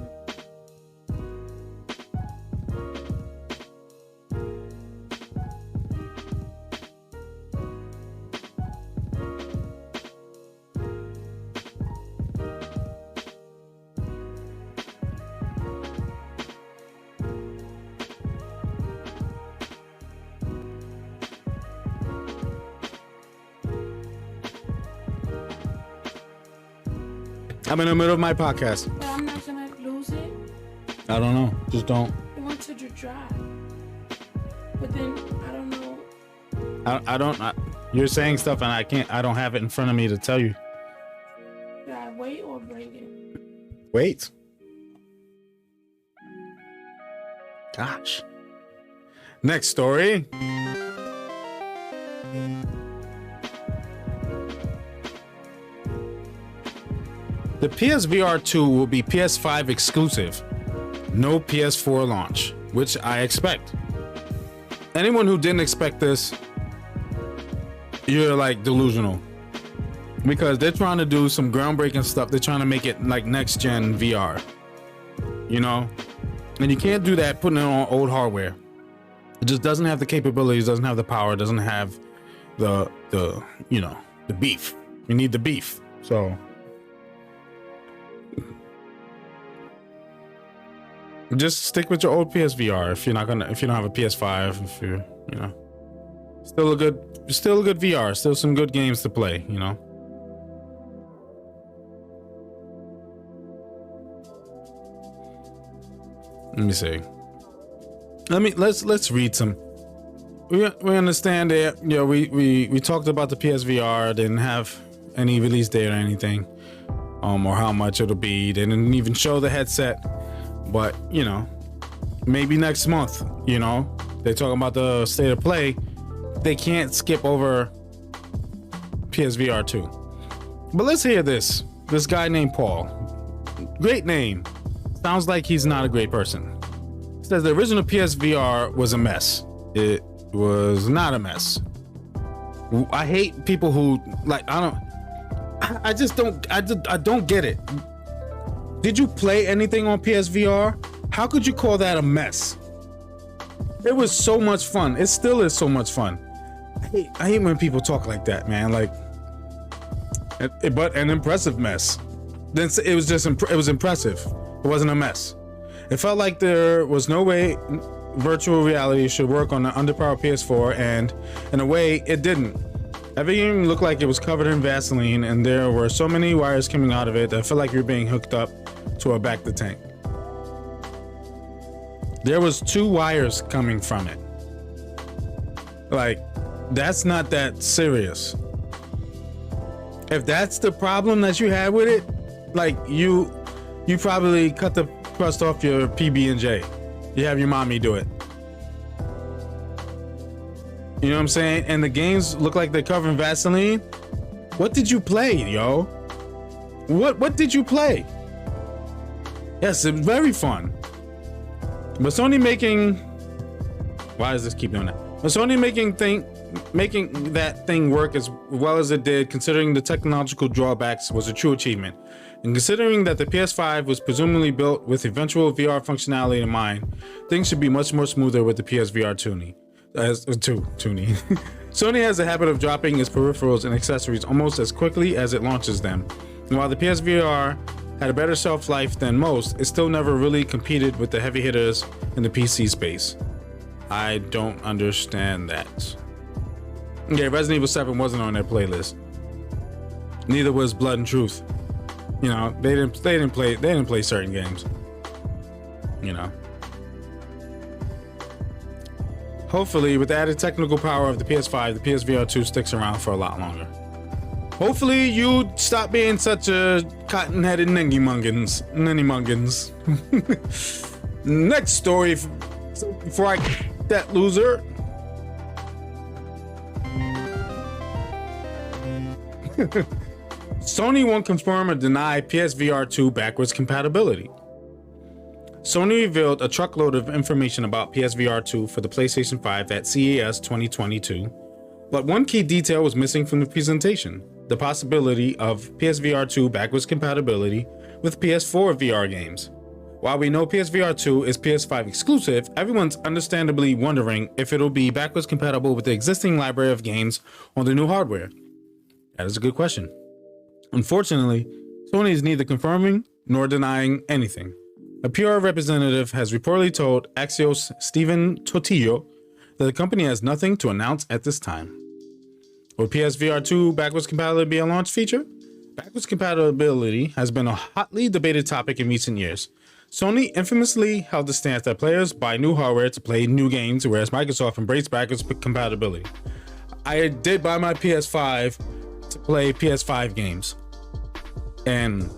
I'm in the middle of my podcast. But I'm not gonna lose it. I don't know. Just don't. It went to the drive. But then I don't know. I don't. You're saying stuff and I don't have it in front of me to tell you. Should I wait or bring it? Wait. Gosh. Next story. The PSVR 2 will be PS5 exclusive. No PS4 launch, which I expect. Anyone who didn't expect this, you're like delusional. Because they're trying to do some groundbreaking stuff. They're trying to make it like next gen VR. You know? And you can't do that putting it on old hardware. It just doesn't have the capabilities, doesn't have the power, doesn't have the you know, the beef. You need the beef. So just stick with your old PSVR if you don't have a PS5, if you're, you know, still a good VR, still some good games to play, you know. Let me see. Let's read some. We understand that, you know, we talked about the PSVR, didn't have any release date or anything, or how much it'll be. They didn't even show the headset, but you know, maybe next month. You know, they're talking about the state of play. They can't skip over PSVR 2. But let's hear this. This guy named Paul. Great name. Sounds like he's not a great person. Says the original PSVR was a mess. It was not a mess. I hate people who like, I don't get it. Did you play anything on PSVR? How could you call that a mess? It was so much fun. It still is so much fun. I hate when people talk like that, man. Like, but an impressive mess. Then it was just it was impressive. It wasn't a mess. It felt like there was no way virtual reality should work on the underpowered PS4, and in a way, it didn't. Everything looked like it was covered in Vaseline, and there were so many wires coming out of it that I felt like you're being hooked up to a back tank. There was 2 wires coming from it. Like, that's not that serious. If that's the problem that you had with it, like you probably cut the crust off your PB&J. You have your mommy do it. You know what I'm saying? And the games look like they're covered in Vaseline. What did you play, yo? What did you play? Yes, it was very fun. But Sony making... Why does this keep doing that? But Sony making that thing work as well as it did, considering the technological drawbacks, was a true achievement. And considering that the PS5 was presumably built with eventual VR functionality in mind, things should be much more smoother with the PSVR tuning. Sony has a habit of dropping its peripherals and accessories almost as quickly as it launches them. And while the PSVR had a better shelf life than most, it still never really competed with the heavy hitters in the PC space. I don't understand that. Okay, Resident Evil 7 wasn't on their playlist. Neither was Blood and Truth. You know, they didn't play certain games. You know. Hopefully, with the added technical power of the PS5, the PSVR 2 sticks around for a lot longer. Hopefully, you stop being such a cotton-headed ninny-mungans. Next story, before I get that loser. Sony won't confirm or deny PSVR 2 backwards compatibility. Sony revealed a truckload of information about PSVR 2 for the PlayStation 5 at CES 2022, but one key detail was missing from the presentation: the possibility of PSVR 2 backwards compatibility with Ps4 VR games. While we know PSVR 2 is PS5 exclusive, everyone's understandably wondering if it'll be backwards compatible with the existing library of games on the new hardware. That is a good question. Unfortunately, Sony is neither confirming nor denying anything. A PR representative has reportedly told Axios' Steven Totillo that the company has nothing to announce at this time. Will PSVR 2 backwards compatibility be a launch feature? Backwards compatibility has been a hotly debated topic in recent years. Sony infamously held the stance that players buy new hardware to play new games, whereas Microsoft embraced backwards compatibility. I did buy my PS5 to play PS5 games. And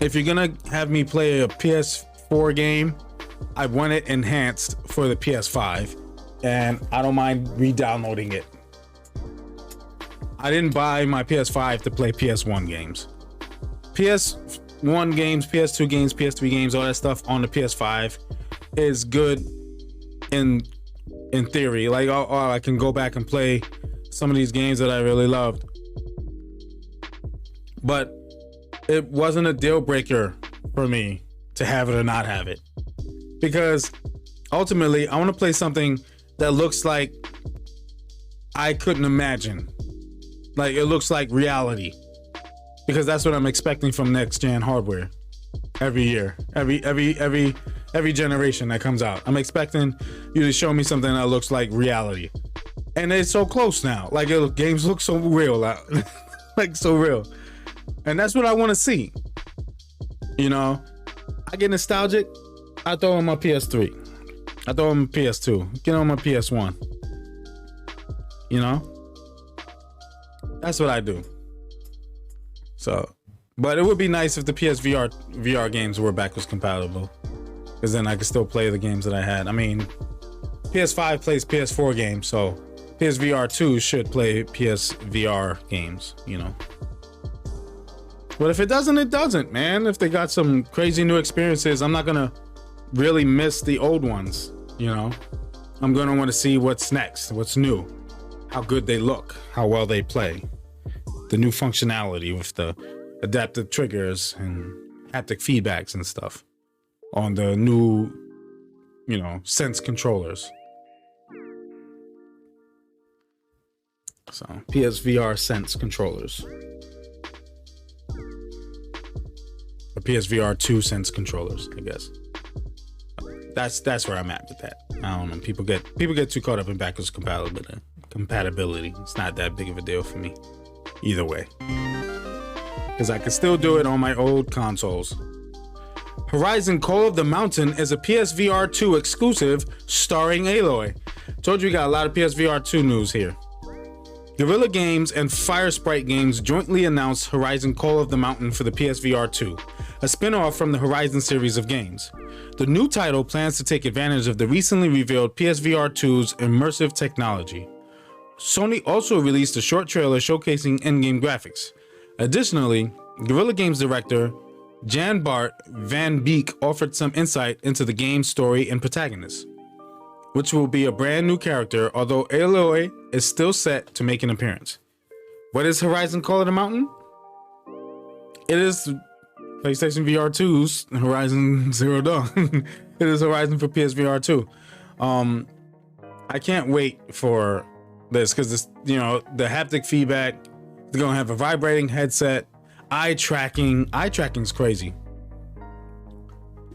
if you're gonna have me play a PS4 game, I want it enhanced for the PS5, and I don't mind re-downloading it. I didn't buy my PS5 to play PS1 games. PS1 games, PS2 games, PS3 games, all that stuff on the PS5 is good in theory. Like, oh, I can go back and play some of these games that I really loved. But it wasn't a deal breaker for me to have it or not have it. Because ultimately, I want to play something that looks like I couldn't imagine. Like, it looks like reality. Because that's what I'm expecting from next gen hardware every year, every generation that comes out. I'm expecting you to show me something that looks like reality. And it's so close now. Like, games look so real, like so real. And that's what I want to see. You know, I get nostalgic, I throw in my PS3. I throw in my PS2. Get on my PS1. You know? That's what I do. So, but it would be nice if the PSVR games were backwards compatible, because then I could still play the games that I had. I mean, PS5 plays PS4 games, so PSVR 2 should play PSVR games, you know. But if it doesn't, it doesn't, man. If they got some crazy new experiences, I'm not gonna really miss the old ones, you know. I'm gonna want to see what's next, what's new, how good they look, how well they play, the new functionality with the adaptive triggers and haptic feedbacks and stuff on the new, you know, Sense controllers. So PSVR Sense controllers. Or PSVR 2 Sense controllers, I guess. That's where I'm at with that. I don't know. People get too caught up in backwards compatibility. It's not that big of a deal for me either way, because I can still do it on my old consoles. Horizon Call of the Mountain is a PSVR 2 exclusive starring Aloy. Told you we got a lot of PSVR 2 news here. Guerrilla Games and Firesprite Games jointly announced Horizon Call of the Mountain for the PSVR 2, a spin-off from the Horizon series of games. The new title plans to take advantage of the recently revealed PSVR 2's immersive technology. Sony also released a short trailer showcasing in-game graphics. Additionally, Guerrilla Games director Jan Bart Van Beek offered some insight into the game's story and protagonist, which will be a brand new character, although Aloy is still set to make an appearance. What is Horizon Call of the Mountain? It is PlayStation VR 2's Horizon Zero Dawn. It is Horizon for PSVR 2. I can't wait for this, because this, you know, the haptic feedback, they're gonna have a vibrating headset, eye tracking. Eye tracking's crazy.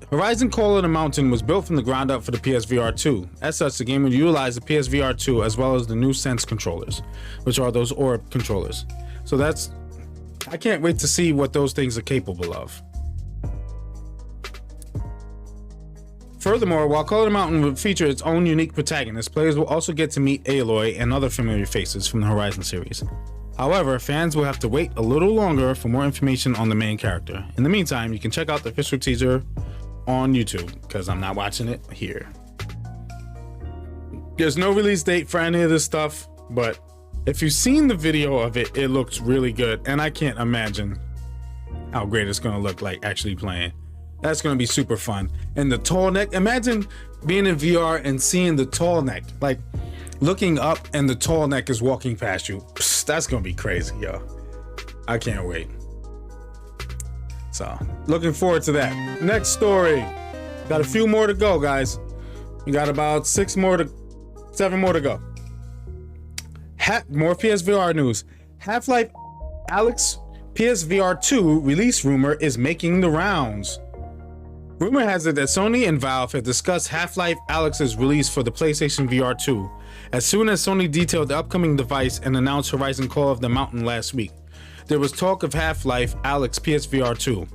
Horizon Call of the Mountain was built from the ground up for the PSVR 2. As such, the game will utilize the PSVR 2 as well as the new Sense controllers, which are those Orb controllers. So I can't wait to see what those things are capable of. Furthermore, while Call of the Mountain will feature its own unique protagonist, players will also get to meet Aloy and other familiar faces from the Horizon series. However, fans will have to wait a little longer for more information on the main character. In the meantime, you can check out the official teaser on YouTube, because I'm not watching it here. There's no release date for any of this stuff, but if you've seen the video of it, it looks really good, and I can't imagine how great it's gonna look like actually playing. That's gonna be super fun. And the tall neck, imagine being in VR and seeing the tall neck, like looking up and the tall neck is walking past you. Psst, that's gonna be crazy, yo. I can't wait. So, looking forward to that. Next story. Got a few more to go, guys. We got about 7 more to go. More PSVR news. Half-Life Alyx PSVR 2 release rumor is making the rounds. Rumor has it that Sony and Valve have discussed Half-Life Alyx's release for the PlayStation VR 2, as soon as Sony detailed the upcoming device and announced Horizon Call of the Mountain last week. there was talk of Half-Life Alyx PSVR 2,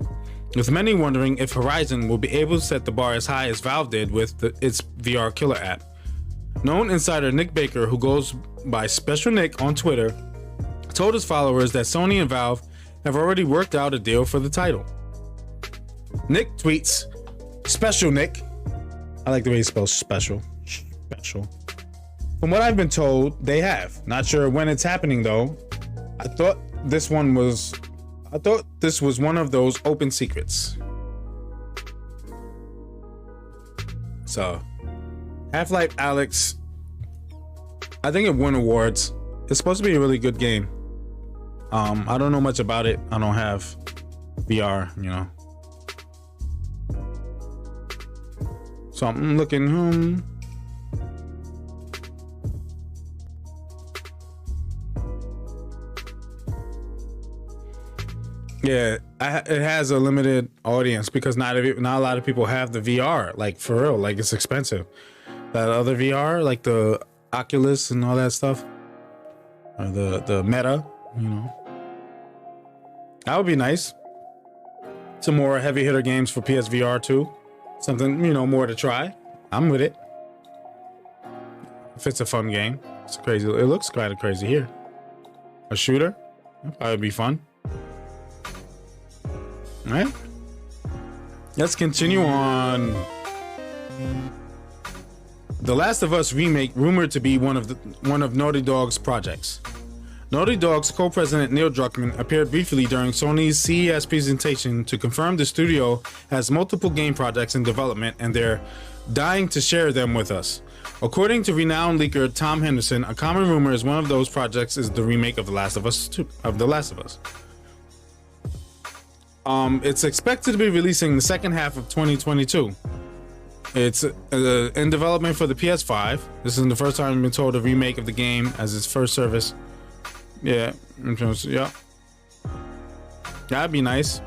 with many wondering if Horizon will be able to set the bar as high as Valve did with its VR killer app. Known insider Nick Baker, who goes by Special Nick on Twitter, told his followers that Sony and Valve have already worked out a deal for the title. Nick tweets, Special Nick. I like the way he spells special. Special. From what I've been told, they have. Not sure when it's happening though. I thought this was one of those open secrets. So, Half-Life Alyx, I think it won awards. It's supposed to be a really good game. I don't know much about it. I don't have VR, you know. So I'm looking. Yeah, it has a limited audience because not a lot of people have the VR. Like for real, like it's expensive. That other VR, like the Oculus and all that stuff, or the Meta, you know, that would be nice. Some more heavy hitter games for PSVR 2. Something, you know, more to try. I'm with it. If it's a fun game, it's crazy. It looks kind of crazy here. A shooter, that'd probably be fun. All right, let's continue on. The Last of Us remake rumored to be one of Naughty Dog's projects. Naughty Dog's co-president Neil Druckmann appeared briefly during Sony's CES presentation to confirm the studio has multiple game projects in development and they're dying to share them with us. According to renowned leaker Tom Henderson, a common rumor is one of those projects is the remake of The Last of Us 2, of The Last of Us. It's expected to be releasing the second half of 2022. It's in development for the PS5. This is the first time we've been told a remake of the game as its first service. Yeah, yeah. That'd be nice.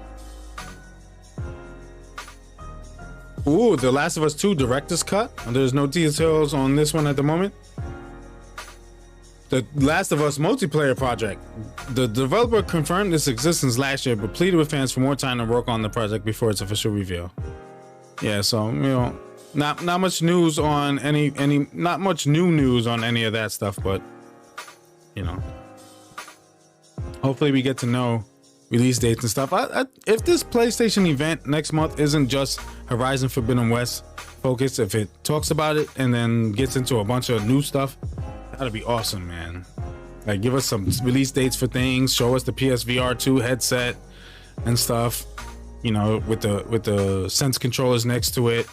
Ooh, The Last of Us 2 Director's Cut. There's no details on this one at the moment. The Last of Us multiplayer project. The developer confirmed its existence last year, but pleaded with fans for more time to work on the project before its official reveal. Yeah, so you know, not much news on not much new news on any of that stuff, but you know, hopefully we get to know release dates and stuff. If this PlayStation event next month isn't just Horizon Forbidden West focused, if it talks about it and then gets into a bunch of new stuff, that'd be awesome, man. Like, give us some release dates for things, show us the PSVR 2 headset and stuff, you know, with the Sense controllers next to it.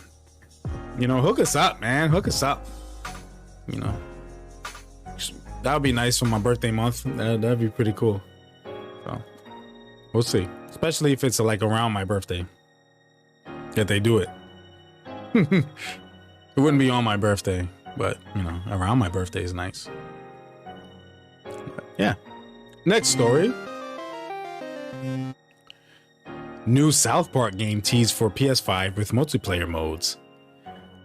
You know, hook us up, man. Hook us up. You know, that would be nice for my birthday month. That'd be pretty cool. So we'll see, especially if it's like around my birthday that they do it. It wouldn't be on my birthday, but you know, around my birthday is nice. But, yeah. Next story. New South Park game teased for PS5 with multiplayer modes.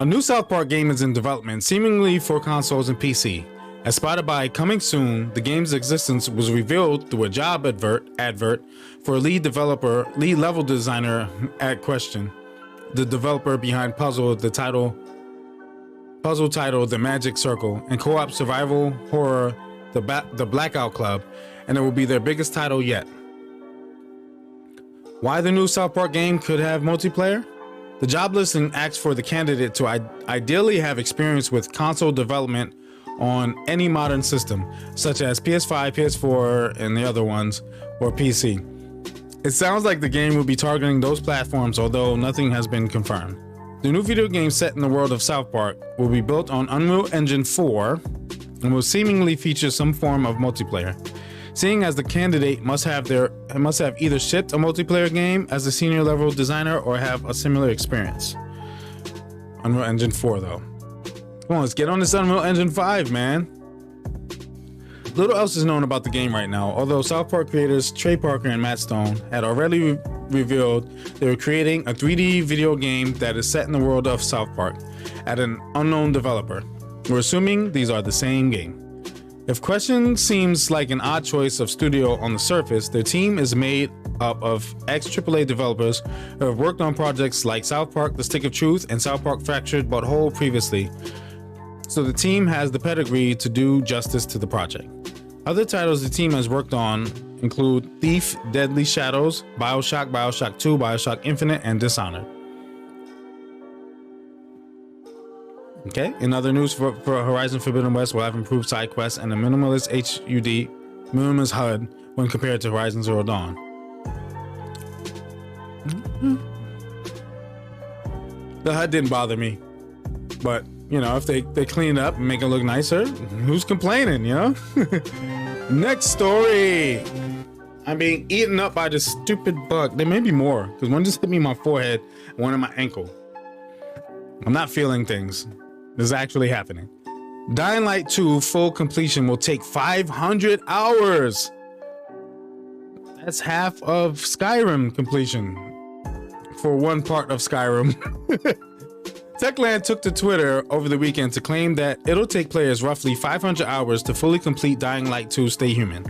A new South Park game is in development, seemingly for consoles and PC. As spotted by Coming Soon, the game's existence was revealed through a job advert for a lead level designer at Question, the developer behind puzzle title The Magic Circle, and co-op survival horror The Blackout Club, and it will be their biggest title yet. Why the new South Park game could have multiplayer? The job listing asks for the candidate to ideally have experience with console development on any modern system, such as PS5, PS4, and the other ones, or PC. It sounds like the game will be targeting those platforms, although nothing has been confirmed. The new video game set in the world of South Park will be built on Unreal Engine 4 and will seemingly feature some form of multiplayer, seeing as the candidate must have either shipped a multiplayer game as a senior level designer or have a similar experience. Unreal Engine 4 though. Come on, let's get on this Unreal Engine 5, man. Little else is known about the game right now, although South Park creators Trey Parker and Matt Stone had already revealed they were creating a 3D video game that is set in the world of South Park at an unknown developer. We're assuming these are the same game. If Question seems like an odd choice of studio on the surface, their team is made up of ex-AAA developers who have worked on projects like South Park: The Stick of Truth and South Park: Fractured But Whole previously, so the team has the pedigree to do justice to the project. Other titles the team has worked on include Thief, Deadly Shadows, Bioshock, Bioshock 2, Bioshock Infinite, and Dishonored. Okay, in other news, for Horizon Forbidden West will have improved side quests and a minimalist HUD, minimalist HUD when compared to Horizon Zero Dawn. The HUD didn't bother me, but you know, if they clean it up and make it look nicer, who's complaining, you know? Next story. I'm being eaten up by this stupid bug. There may be more, because one just hit me in my forehead and one in my ankle. I'm not feeling things. This is actually happening. Dying Light 2 full completion will take 500 hours. That's half of Skyrim completion for one part of Skyrim. Techland took to Twitter over the weekend to claim that it'll take players roughly 500 hours to fully complete Dying Light 2 Stay Human.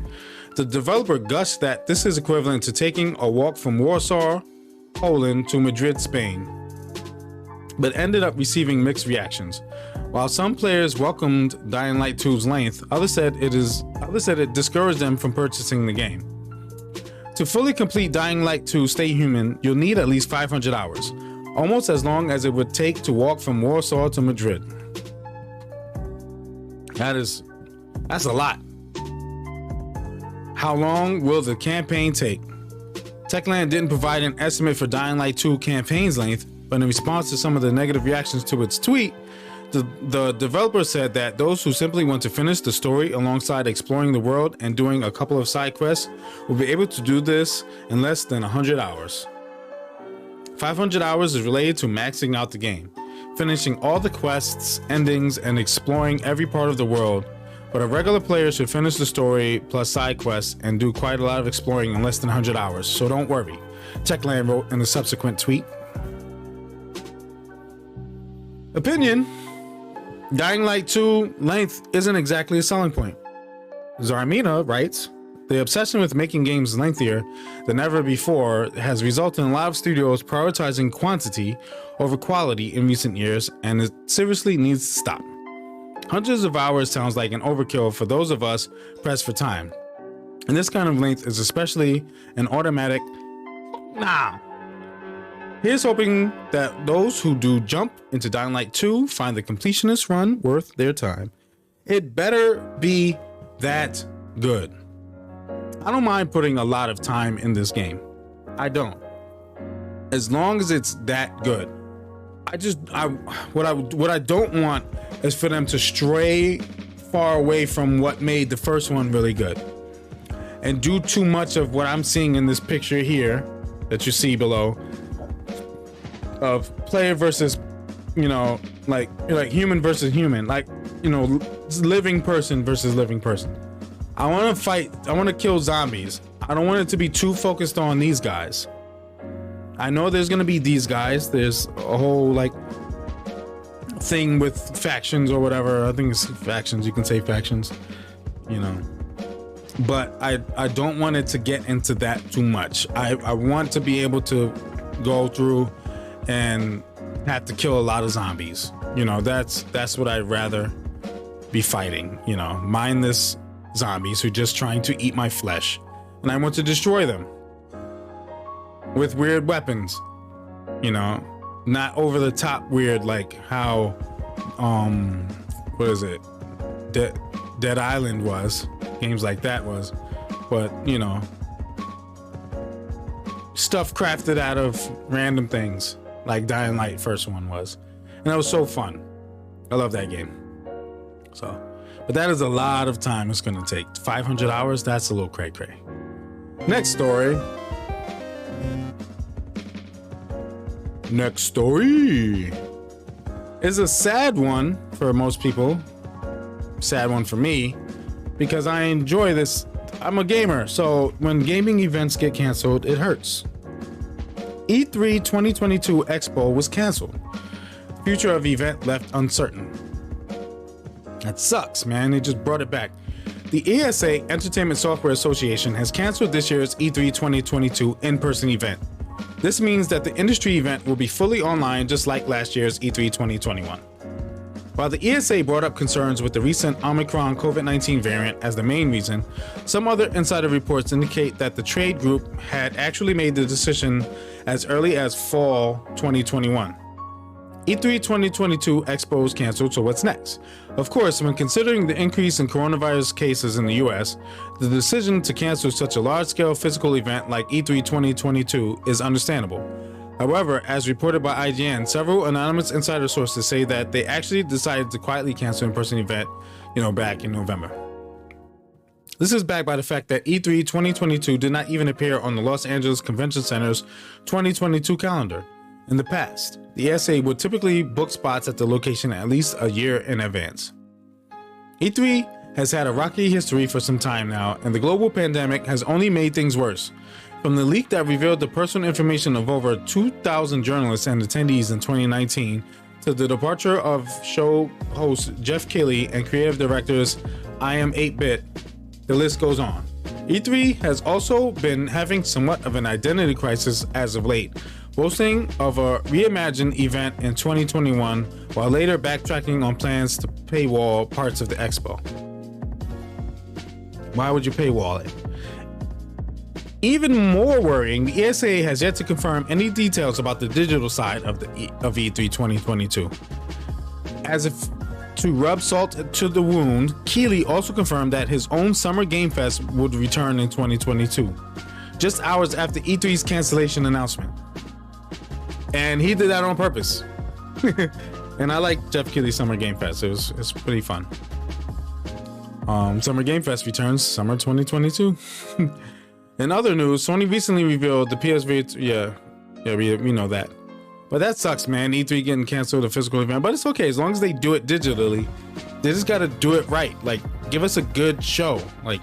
The developer gushed that this is equivalent to taking a walk from Warsaw, Poland to Madrid, Spain, but ended up receiving mixed reactions. While some players welcomed Dying Light 2's length, others said it discouraged them from purchasing the game. To fully complete Dying Light 2 Stay Human, you'll need at least 500 hours, almost as long as it would take to walk from Warsaw to Madrid. That's a lot. How long will the campaign take? Techland didn't provide an estimate for Dying Light 2 campaign's length, but in response to some of the negative reactions to its tweet, the developer said that those who simply want to finish the story alongside exploring the world and doing a couple of side quests will be able to do this in less than 100 hours. 500 hours is related to maxing out the game, finishing all the quests, endings, and exploring every part of the world, but a regular player should finish the story plus side quests and do quite a lot of exploring in less than 100 hours, so don't worry, Techland wrote in a subsequent tweet. Opinion: Dying Light 2 length isn't exactly a selling point. Zarmina writes, the obsession with making games lengthier than ever before has resulted in a lot of studios prioritizing quantity over quality in recent years, and it seriously needs to stop. Hundreds of hours sounds like an overkill for those of us pressed for time, and this kind of length is especially an automatic nah. Here's hoping that those who do jump into Dying Light 2 find the completionist run worth their time. It better be that good. I don't mind putting a lot of time in this game. I don't. As long as it's that good. What I don't want is for them to stray far away from what made the first one really good and do too much of what I'm seeing in this picture here that you see below, of player versus, you know, like human versus human, like, you know, living person versus living person. I want to fight, I want to kill zombies. I don't want it to be too focused on these guys. I know there's gonna be these guys, there's a whole like thing with factions or whatever. I think it's factions, you can say factions, you know, but I don't want it to get into that too much. I want to be able to go through and have to kill a lot of zombies. You know, that's what I'd rather be fighting, you know, mindless zombies who are just trying to eat my flesh, and I want to destroy them with weird weapons, you know, not over the top weird like how what is it, Dead Island was, games like that was, but you know, stuff crafted out of random things like Dying Light first one was, and that was so fun. I love that game. So, but that is a lot of time it's gonna take. 500 hours, that's a little cray cray. Next story. Next story is a sad one for most people. Sad one for me, because I enjoy this. I'm a gamer, so when gaming events get canceled, it hurts. E3 2022 Expo was canceled. Future of event left uncertain. That sucks, man. They just brought it back. The ESA, Entertainment Software Association, has canceled this year's E3 2022 in-person event. This means that the industry event will be fully online just like last year's E3 2021. While the ESA brought up concerns with the recent Omicron COVID-19 variant as the main reason, some other insider reports indicate that the trade group had actually made the decision as early as fall 2021. E3 2022 Expo is canceled, so what's next? Of course, when considering the increase in coronavirus cases in the US, the decision to cancel such a large-scale physical event like E3 2022 is understandable. However, as reported by IGN, several anonymous insider sources say that they actually decided to quietly cancel an in-person event, back in November. This is backed by the fact that E3 2022 did not even appear on the Los Angeles Convention Center's 2022 calendar. In the past, the ESA would typically book spots at the location at least a year in advance. E3 has had a rocky history for some time now, and the global pandemic has only made things worse. From the leak that revealed the personal information of over 2,000 journalists and attendees in 2019, to the departure of show host Jeff Keighley and creative directors I Am 8-Bit, the list goes on. E3 has also been having somewhat of an identity crisis as of late, boasting of a reimagined event in 2021 while later backtracking on plans to paywall parts of the expo. Why would you paywall it? Even more worrying, the ESA has yet to confirm any details about the digital side of E3 2022. As if to rub salt to the wound, Keighley also confirmed that his own Summer Game Fest would return in 2022, just hours after E3's cancellation announcement. And he did that on purpose. And I like Jeff Keighley's Summer Game Fest. It's pretty fun. Summer Game Fest returns summer 2022. In other news, Sony recently revealed the PSVR. We know that. But that sucks, man. E3 getting canceled, a physical event. But it's okay as long as they do it digitally. They just gotta do it right. Like, give us a good show. Like,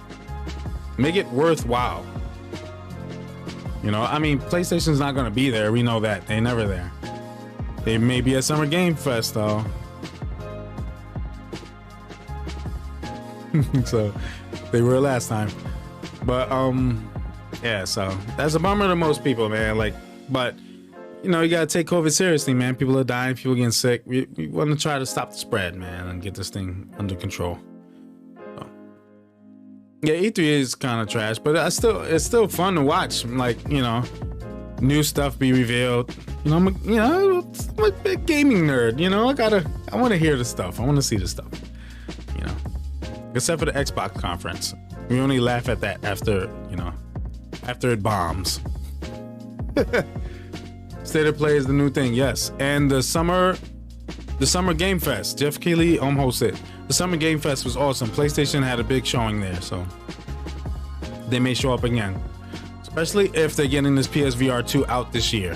make it worthwhile. PlayStation's not gonna be there. We know that. They're never there. They may be at Summer Game Fest though. So they were last time. But yeah, so that's a bummer to most people, man. But you gotta take COVID seriously, man. People are dying, people getting sick. We want to try to stop the spread, man, and get this thing under control. So, yeah, E3 is kind of trash, but it's still fun to watch. New stuff be revealed. I'm a big gaming nerd. I want to hear the stuff. I want to see the stuff. Except for the Xbox conference, we only laugh at that after it bombs. State of Play is the new thing, yes. And the summer Game Fest, Jeff Keighley hosted. The Summer Game Fest was awesome. PlayStation had a big showing there, so they may show up again. Especially if they're getting this PSVR 2 out this year,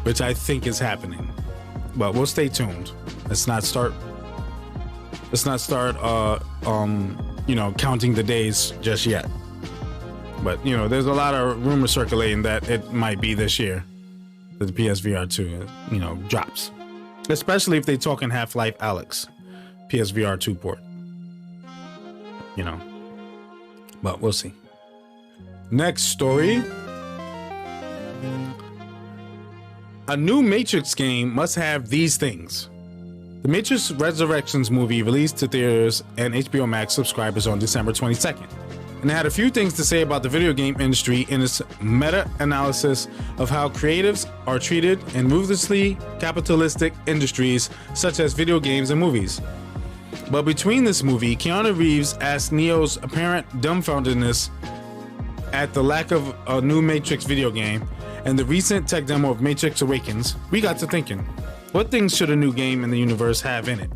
which I think is happening. But we'll stay tuned. Let's not start counting the days just yet. But there's a lot of rumors circulating that it might be this year that the PSVR 2 drops, especially if they talk in Half-Life Alyx PSVR 2 port. But we'll see. Next story. A new Matrix game must have these things. The Matrix Resurrections movie released to theaters and HBO Max subscribers on December 22nd. And it had a few things to say about the video game industry in its meta-analysis of how creatives are treated in ruthlessly capitalistic industries such as video games and movies. But between this movie, Keanu Reeves asked Neo's apparent dumbfoundedness at the lack of a new Matrix video game and the recent tech demo of Matrix Awakens, we got to thinking, what things should a new game in the universe have in it?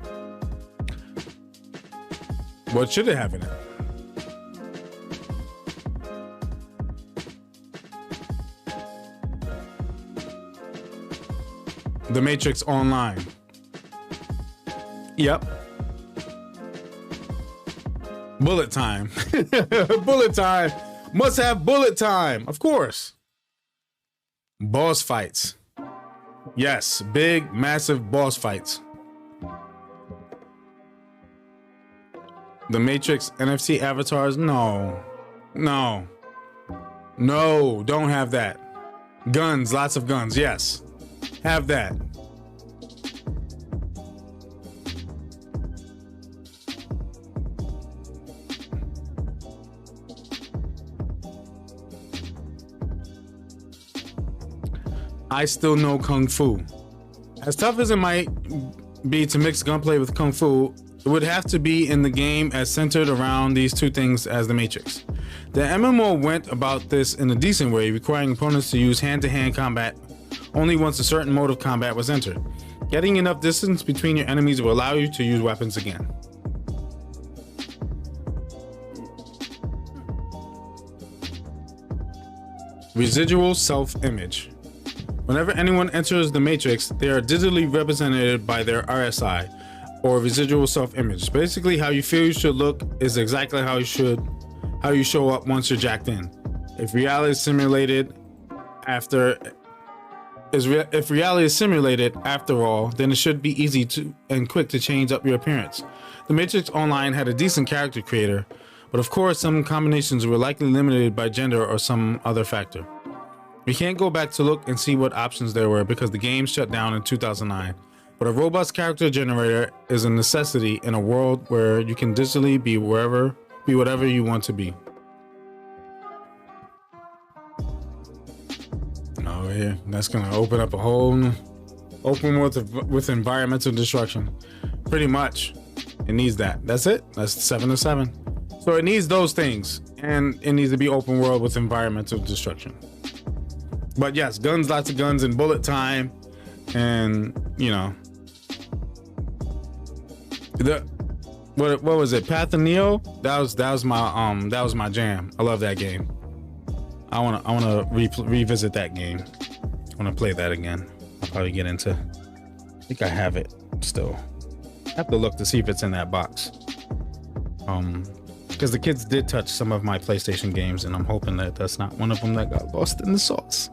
What should it have in it? The Matrix Online. Yep. Bullet time. Bullet time. Must have bullet time. Of course. Boss fights. Yes, big, massive boss fights. The Matrix NFT avatars? No. No. No, don't have that. Guns, lots of guns, yes. Have that. I still know Kung Fu. As tough as it might be to mix gunplay with Kung Fu, it would have to be in the game as centered around these two things as the Matrix. The MMO went about this in a decent way, requiring opponents to use hand-to-hand combat only once a certain mode of combat was entered. Getting enough distance between your enemies will allow you to use weapons again. Residual self-image. Whenever anyone enters the Matrix, they are digitally represented by their RSI, or residual self-image. Basically, how you feel you should look is exactly how you show up once you're jacked in. If reality is simulated after all, then it should be easy to and quick to change up your appearance. The Matrix Online had a decent character creator, but of course some combinations were likely limited by gender or some other factor. We can't go back to look and see what options there were because the game shut down in 2009. But a robust character generator is a necessity in a world where you can digitally be whatever you want to be. Oh yeah, that's gonna open up a whole open world with environmental destruction. Pretty much, it needs that. That's it. That's 7 to 7. So it needs those things, and it needs to be open world with environmental destruction. But yes, guns, lots of guns, and bullet time, and you know, what was it? Path of Neo? That was my jam. I love that game. I wanna revisit that game. I wanna play that again. I'll probably get into. I think I have it still. I have to look to see if it's in that box. Because the kids did touch some of my PlayStation games, and I'm hoping that that's not one of them that got lost in the sauce.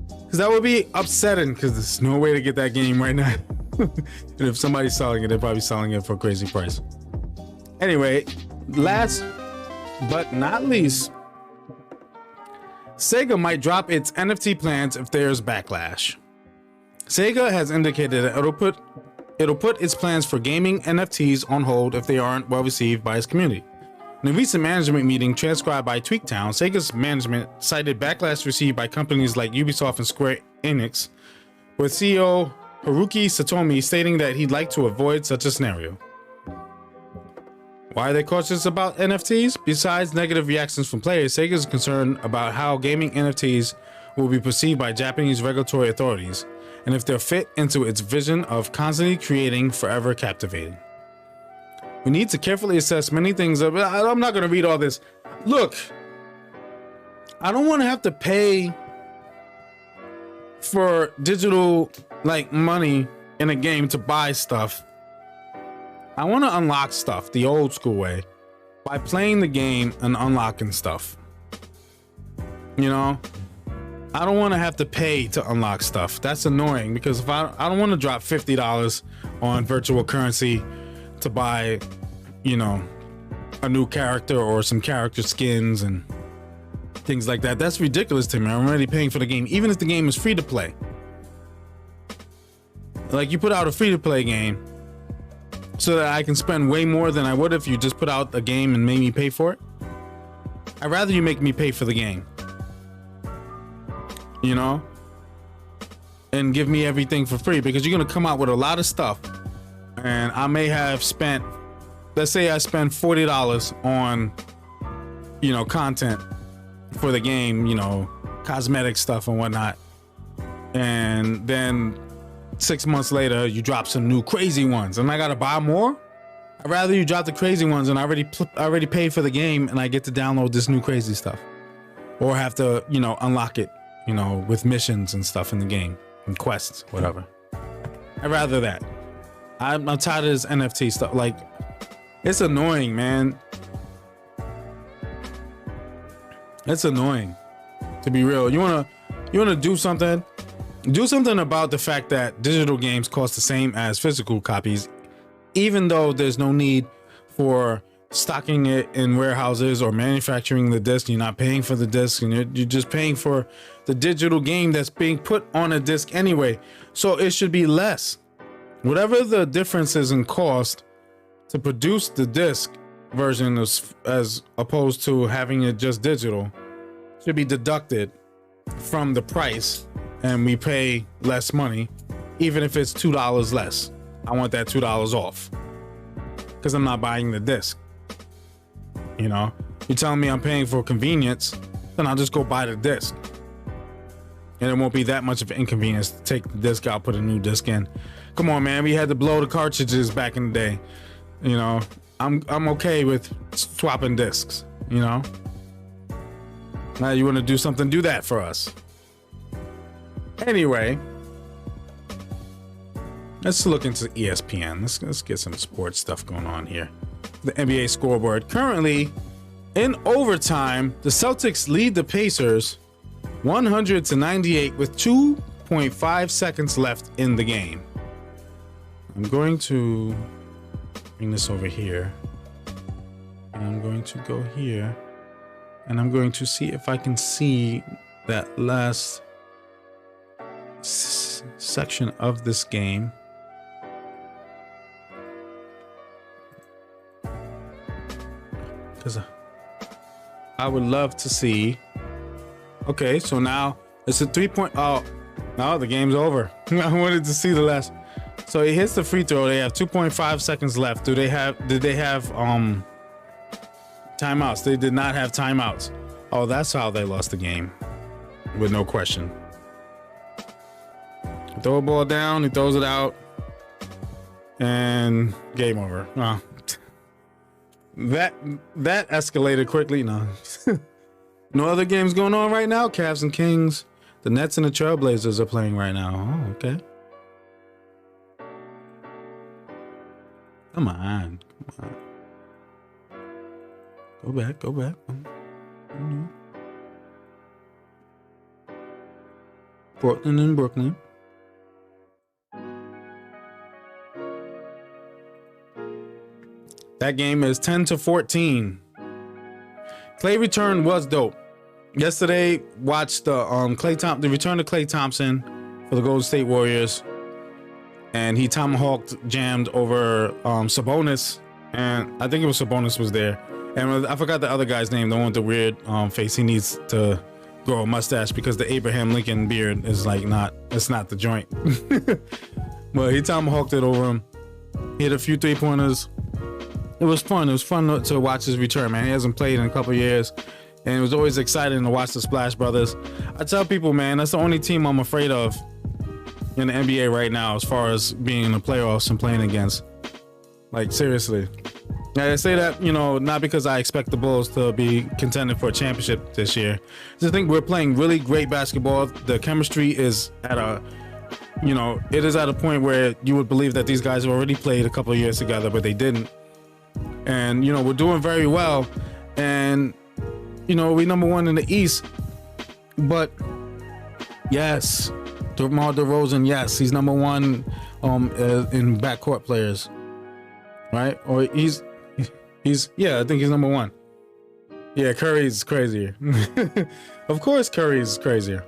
Because that would be upsetting, because there's no way to get that game right now. And if somebody's selling it, they're probably selling it for a crazy price. Anyway, last but not least, Sega might drop its NFT plans if there's backlash. Sega has indicated that it'll put its plans for gaming NFTs on hold if they aren't well received by its community. In a recent management meeting transcribed by Tweaktown, Sega's management cited backlash received by companies like Ubisoft and Square Enix, with CEO Haruki Satomi stating that he'd like to avoid such a scenario. Why are they cautious about NFTs? Besides negative reactions from players, Sega is concerned about how gaming NFTs will be perceived by Japanese regulatory authorities, and if they'll fit into its vision of constantly creating forever captivating. We need to carefully assess many things. I'm not going to read all this. Look, I don't want to have to pay for digital money in a game to buy stuff. I want to unlock stuff the old school way by playing the game and unlocking stuff. You know, I don't want to have to pay to unlock stuff. That's annoying, because if I don't want to drop $50 on virtual currency to buy, you know, a new character or some character skins and things like that. That's ridiculous to me. I'm already paying for the game, even if the game is free to play. Like, you put out a free to play game so that I can spend way more than I would if you just put out a game and made me pay for it. I'd rather you make me pay for the game, you know, and give me everything for free, because you're going to come out with a lot of stuff. And I may have spent, let's say I spend $40 on, you know, content for the game, you know, cosmetic stuff and whatnot. And then 6 months later, you drop some new crazy ones and I got to buy more. I'd rather you drop the crazy ones and I already paid for the game and I get to download this new crazy stuff, or have to, you know, unlock it, you know, with missions and stuff in the game and quests, whatever. I'd rather that. I'm tired of this NFT stuff. Like, it's annoying, man. It's annoying, to be real. You wanna do something? Do something about the fact that digital games cost the same as physical copies, even though there's no need for stocking it in warehouses or manufacturing the disc. You're not paying for the disc, and you're just paying for the digital game that's being put on a disc anyway. So it should be less. Whatever the difference is in cost to produce the disc version as opposed to having it just digital should be deducted from the price, and we pay less money, even if it's $2 less. I want that $2 off because I'm not buying the disc. You know, you're telling me I'm paying for convenience, then I'll just go buy the disc, and it won't be that much of an inconvenience to take the disc out, put a new disc in. Come on, man, we had to blow the cartridges back in the day. You know, I'm okay with swapping discs. You know, now you want to do something, do that for us. Anyway, let's look into ESPN. Let's get some sports stuff going on here. The NBA scoreboard. Currently, in overtime, the Celtics lead the Pacers 100-98 with 2.5 seconds left in the game. I'm going to bring this over here. And I'm going to go here. And I'm going to see if I can see that last section of this game. Because I would love to see. Okay, so now it's a 3-point. Oh, no, the game's over. I wanted to see the last. So he hits the free throw. They have 2.5 seconds left. Did they have timeouts? They did not have timeouts. Oh, that's how they lost the game, with no question. Throw a ball down, he throws it out, and game over. Oh. That escalated quickly. No. No other games going on right now. Cavs and Kings. The Nets and the Trailblazers are playing right now. Oh, okay. Come on. Go back. Portland and Brooklyn. That game is 10-14. Clay return was dope. Yesterday, watched the return of Klay Thompson for the Golden State Warriors, and he tomahawked jammed over Sabonis, and I think it was Sabonis was there, and I forgot the other guy's name, the one with the weird face. He needs to grow a mustache because the Abraham Lincoln beard is like it's not the joint. But he tomahawked it over him. He hit a few 3-pointers. It was fun. It was fun to watch his return, man. He hasn't played in a couple of years, and it was always exciting to watch the Splash Brothers. I tell people, man, that's the only team I'm afraid of in the NBA right now as far as being in the playoffs and playing against. Like, seriously. I say that, you know, not because I expect the Bulls to be contending for a championship this year. I just think we're playing really great basketball. The chemistry is at a point where you would believe that these guys have already played a couple of years together, but they didn't. And, you know, we're doing very well. And, you know, we number one in the East. But, yes, DeMar DeRozan, yes, he's number one in backcourt players. Right? Or he's yeah, I think he's number one. Yeah, Curry's crazier. Of course Curry's crazier.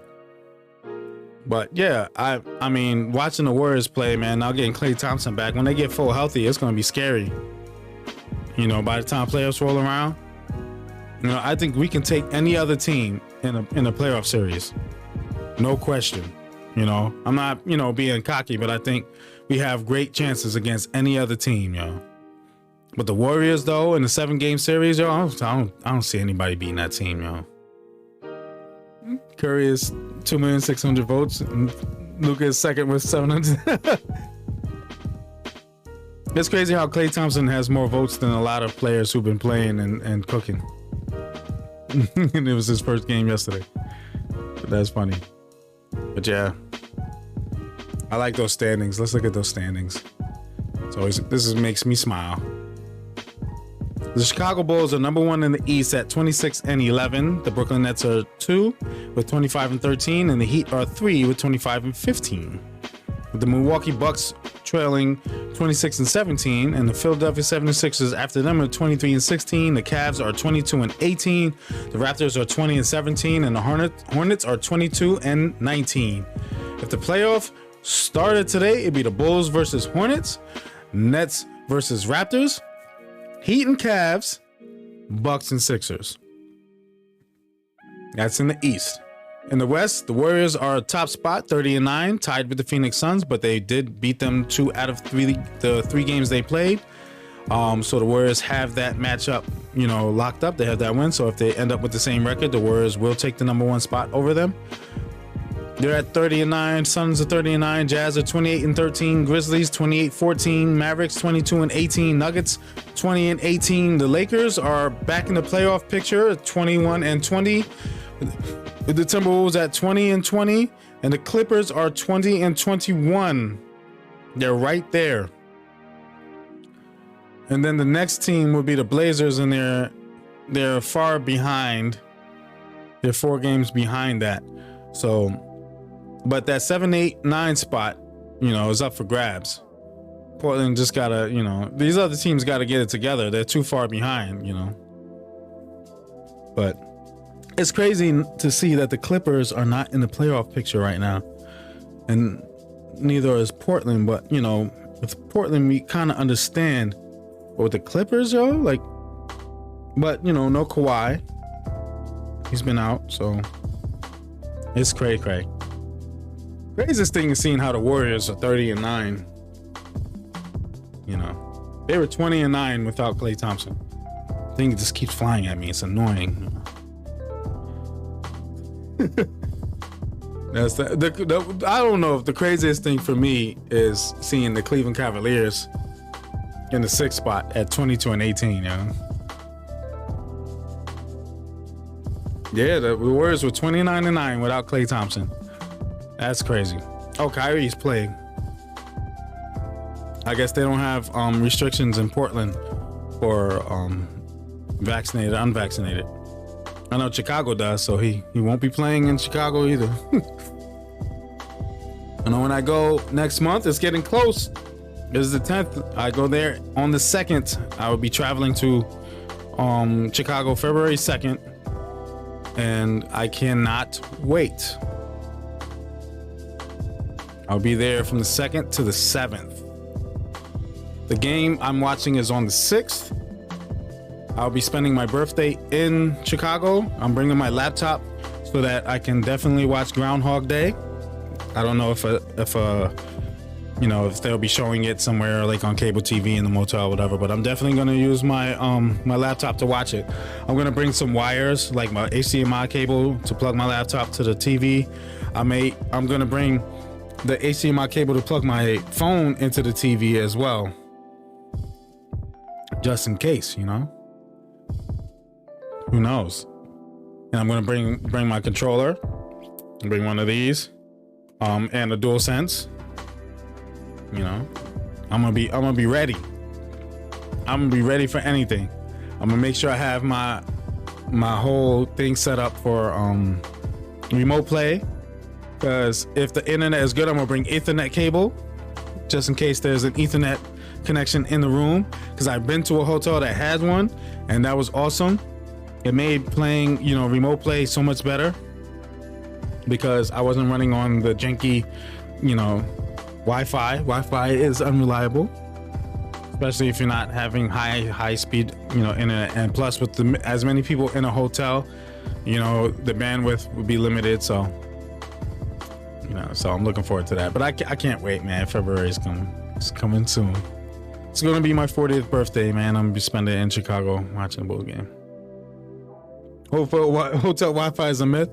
But yeah, I mean, watching the Warriors play, man, now getting Klay Thompson back, when they get full healthy, it's going to be scary. You know, by the time playoffs roll around, you know, I think we can take any other team in a playoff series. No question. You know, I'm not, you know, being cocky, but I think we have great chances against any other team, yo. But the Warriors, though, in the 7-game series, yo, I don't see anybody beating that team, yo. Curry is 2,600,000 votes, and Luka is second with 700. It's crazy how Klay Thompson has more votes than a lot of players who've been playing and cooking. And it was his first game yesterday. But that's funny. But yeah, I like those standings. Let's look at those standings. Makes me smile. The Chicago Bulls are number one in the East at 26-11. The Brooklyn Nets are 2 with 25-13, and the Heat are 3 with 25-15. with the Milwaukee Bucks trailing 26-17, and the Philadelphia 76ers after them are 23-16. The Cavs are 22-18. The Raptors are 20-17, and the Hornets are 22-19. If the playoff started today, it'd be the Bulls versus Hornets, Nets versus Raptors, Heat and Cavs, Bucks and Sixers. That's in the East. In the West, the Warriors are top spot, 30-9, tied with the Phoenix Suns, but they did beat them 2 out of the three games they played. So the Warriors have that matchup, locked up. They have that win. So if they end up with the same record, the Warriors will take the #1 spot over them. They're at 30-9. Suns are 30-9. Jazz are 28-13. Grizzlies 28-14. Mavericks 22-18. Nuggets 20-18. The Lakers are back in the playoff picture, 21-20. The Timberwolves at 20-20, and the Clippers are 20-21. They're right there. And then the next team would be the Blazers, and they're far behind. They're 4 games behind that. So, but that 7, 8, 9 spot, is up for grabs. Portland just gotta, these other teams gotta get it together. They're too far behind, But it's crazy to see that the Clippers are not in the playoff picture right now, and neither is Portland. But with Portland, we kind of understand. But with the Clippers, but no Kawhi. He's been out, so it's cray. Craziest thing is seeing how the Warriors are 30-9. They were 20-9 without Klay Thompson. The thing just keeps flying at me. It's annoying. That's I don't know if the craziest thing for me is seeing the Cleveland Cavaliers in the 6th spot at 22-18. Yeah, the Warriors were 29-9 without Klay Thompson. That's crazy. Oh, Kyrie's playing. I guess they don't have restrictions in Portland for vaccinated, unvaccinated. I know Chicago does, so he won't be playing in Chicago either. I know when I go next month, it's getting close. This is the 10th. I go there on the 2nd. I will be traveling to Chicago February 2nd, and I cannot wait. I'll be there from the 2nd to the 7th. The game I'm watching is on the 6th. I'll be spending my birthday in Chicago. I'm bringing my laptop so that I can definitely watch Groundhog Day. I don't know if they'll be showing it somewhere like on cable TV in the motel or whatever, but I'm definitely going to use my my laptop to watch it. I'm going to bring some wires, like my HDMI cable to plug my laptop to the TV. I'm going to bring the HDMI cable to plug my phone into the TV as well, just in case, Who knows? And I'm gonna bring my controller, bring one of these, and a DualSense. I'm gonna be ready. I'm gonna be ready for anything. I'm gonna make sure I have my whole thing set up for remote play. Because if the internet is good, I'm gonna bring Ethernet cable, just in case there's an Ethernet connection in the room. Because I've been to a hotel that had one, and that was awesome. It made playing, remote play so much better because I wasn't running on the janky, Wi-Fi. Wi-Fi is unreliable, especially if you're not having high speed, internet. And plus, with as many people in a hotel, the bandwidth would be limited. So, so I'm looking forward to that. But I can't wait, man. February is coming. It's coming soon. It's gonna be my 40th birthday, man. I'm gonna be spending it in Chicago watching a Bulls game. Hotel Wi-Fi is a myth.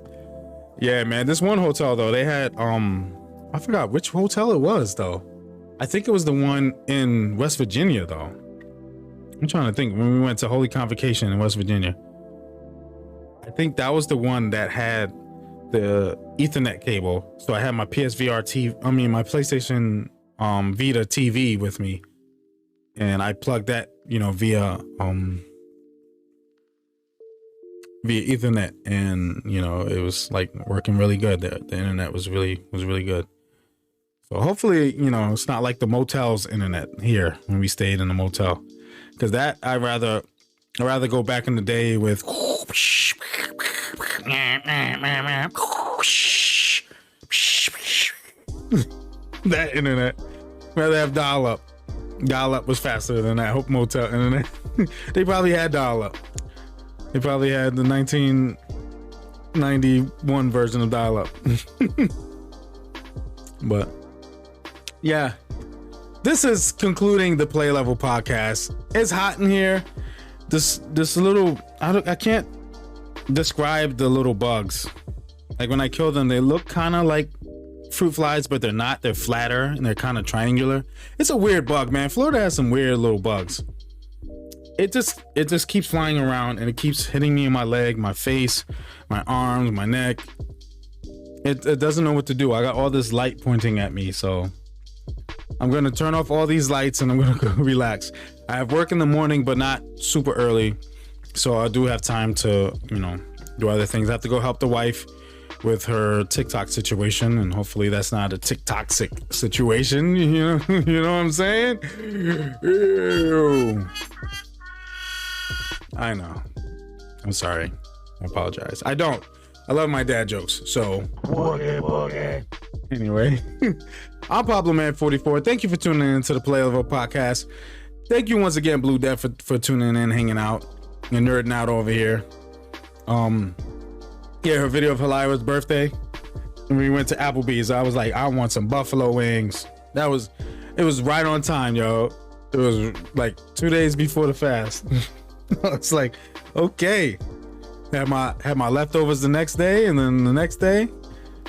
Yeah, man. This one hotel though, they had I forgot which hotel it was though. I think it was the one in West Virginia though. I'm trying to think when we went to Holy Convocation in West Virginia. I think that was the one that had the Ethernet cable. So I had my PSVR TV, my PlayStation Vita TV with me, and I plugged that, via Ethernet, and it was like working really good. The internet was really good. So hopefully, you know, it's not like the motel's internet here when we stayed in the motel, because that I'd rather go back in the day with that internet. Rather have dial-up. Dial-up was faster than that Hope Motel internet. They probably had dial-up. They probably had the 1991 version of dial-up. But yeah, this is concluding the Play Level podcast. It's hot in here. This little, I can't describe the little bugs. Like when I kill them, they look kind of like fruit flies, but they're not. They're flatter and they're kind of triangular. It's a weird bug, man. Florida has some weird little bugs. It just keeps flying around and it keeps hitting me in my leg, my face, my arms, my neck. It doesn't know what to do. I got all this light pointing at me, so I'm going to turn off all these lights and I'm going to go relax. I have work in the morning, but not super early, so I do have time to, you know, do other things. I have to go help the wife with her TikTok situation, and hopefully that's not a TikTok situation. You know what I'm saying? Ew. I know. I'm sorry. I apologize. I don't. I love my dad jokes. So anyway, I'm Pablo Man 44. Thank you for tuning in to the Play Level podcast. Thank you once again, Blue Death, for tuning in, hanging out, and nerding out over here. Yeah, her video of Halira's birthday, and we went to Applebee's. I was like, I want some buffalo wings. It was right on time, yo. It was like 2 days before the fast. It's like, okay. Had my leftovers the next day, and then the next day,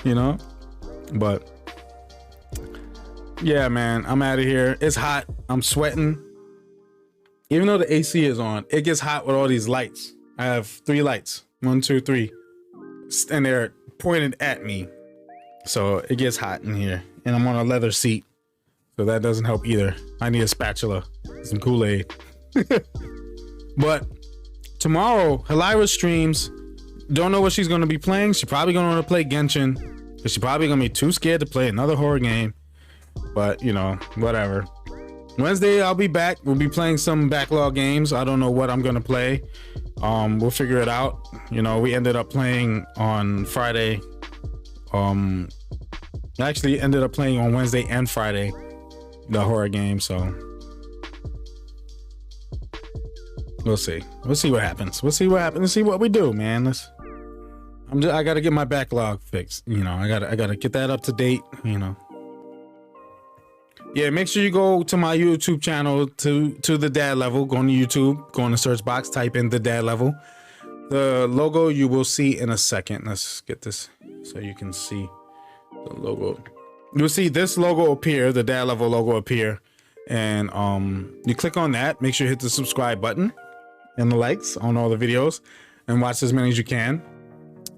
you know. But yeah, man, I'm out of here. It's hot. I'm sweating. Even though the AC is on, it gets hot with all these lights. I have 3 lights. 1, 2, 3. And they're pointed at me, so it gets hot in here, and I'm on a leather seat, so that doesn't help either. I need a spatula, some Kool-Aid. But tomorrow, Halira streams. Don't know what she's going to be playing. She's probably going to play Genshin, because she's probably going to be too scared to play another horror game, but you know, whatever. Wednesday I'll be back. We'll be playing some backlog games. I don't know what I'm going to play. We'll figure it out. You know, we ended up playing on Friday. Actually ended up playing on Wednesday and Friday, the horror game. So we'll see. We'll see what happens. We'll see what happens. Let's see what we do, man. I got to get my backlog fixed. You know, I got to get that up to date. You know. Yeah, make sure you go to my YouTube channel, to the Dad Level. Go on YouTube, go in the search box, type in the Dad Level. The logo you will see in a second. Let's get this so you can see the logo. You'll see this logo appear, the Dad Level logo appear, and you click on that. Make sure you hit the subscribe button and the likes on all the videos, and watch as many as you can.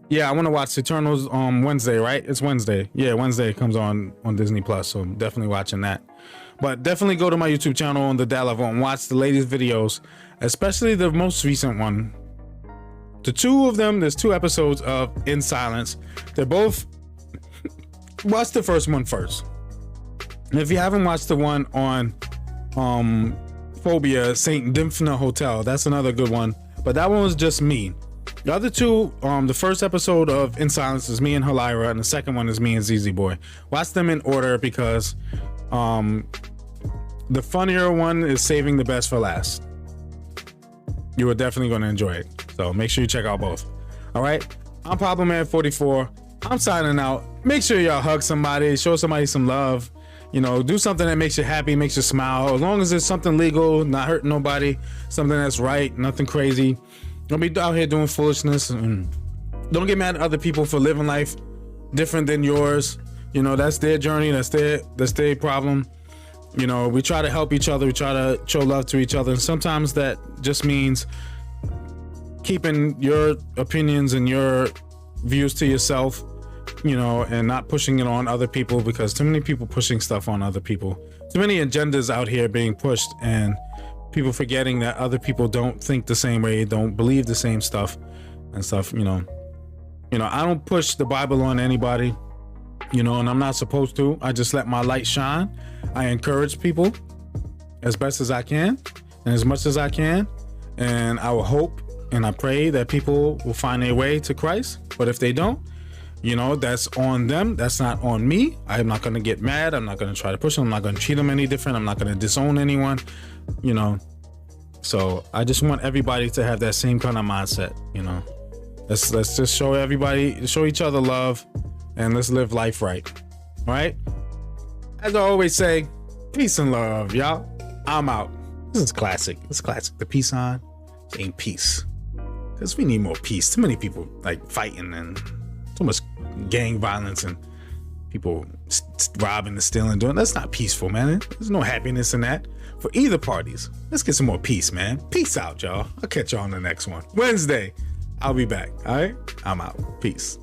Yeah, I want to watch Eternals on Wednesday, right? It's Wednesday. Yeah, Wednesday comes on Disney Plus, so I'm definitely watching that. But definitely go to my YouTube channel on the Dad Level and watch the latest videos, especially the most recent one. The 2 of them, there's 2 episodes of In Silence. They're both... Watch the first one first. And if you haven't watched the one on Phobia, St. Dymphna Hotel, that's another good one. But that one was just me. The other 2, the first episode of In Silence is me and Halira, and the second one is me and ZZ Boy. Watch them in order, because the funnier one is saving the best for last. You are definitely going to enjoy it, so make sure you check out both. All right, I'm Pablo Man 44. I'm signing out. Make sure y'all hug somebody, show somebody some love. You know, do something that makes you happy, makes you smile. As long as it's something legal, not hurting nobody, something that's right, nothing crazy. Don't be out here doing foolishness, and don't get mad at other people for living life different than yours. You know, that's their journey, that's their problem. You know, we try to help each other, we try to show love to each other, and sometimes that just means keeping your opinions and your views to yourself, you know, and not pushing it on other people, because too many people pushing stuff on other people. Too many agendas out here being pushed, and people forgetting that other people don't think the same way, don't believe the same stuff and stuff. You know, I don't push the Bible on anybody. you know, and I'm not supposed to. I just let my light shine. I encourage people as best as I can and as much as I can. And I will hope and I pray that people will find their way to Christ. But if they don't, you know, that's on them. That's not on me. I'm not going to get mad. I'm not going to try to push them. I'm not going to treat them any different. I'm not going to disown anyone, you know. So I just want everybody to have that same kind of mindset, you know. Let's just show each other love, and let's live life right. Right? As I always say, peace and love, y'all. I'm out. This is classic. It's classic. The peace sign ain't peace. Because we need more peace. Too many people like fighting and so much gang violence and people robbing and stealing, doing. That's not peaceful, man. There's no happiness in that for either parties. Let's get some more peace, man. Peace out, y'all. I'll catch y'all on the next one. Wednesday, I'll be back. All right? I'm out. Peace.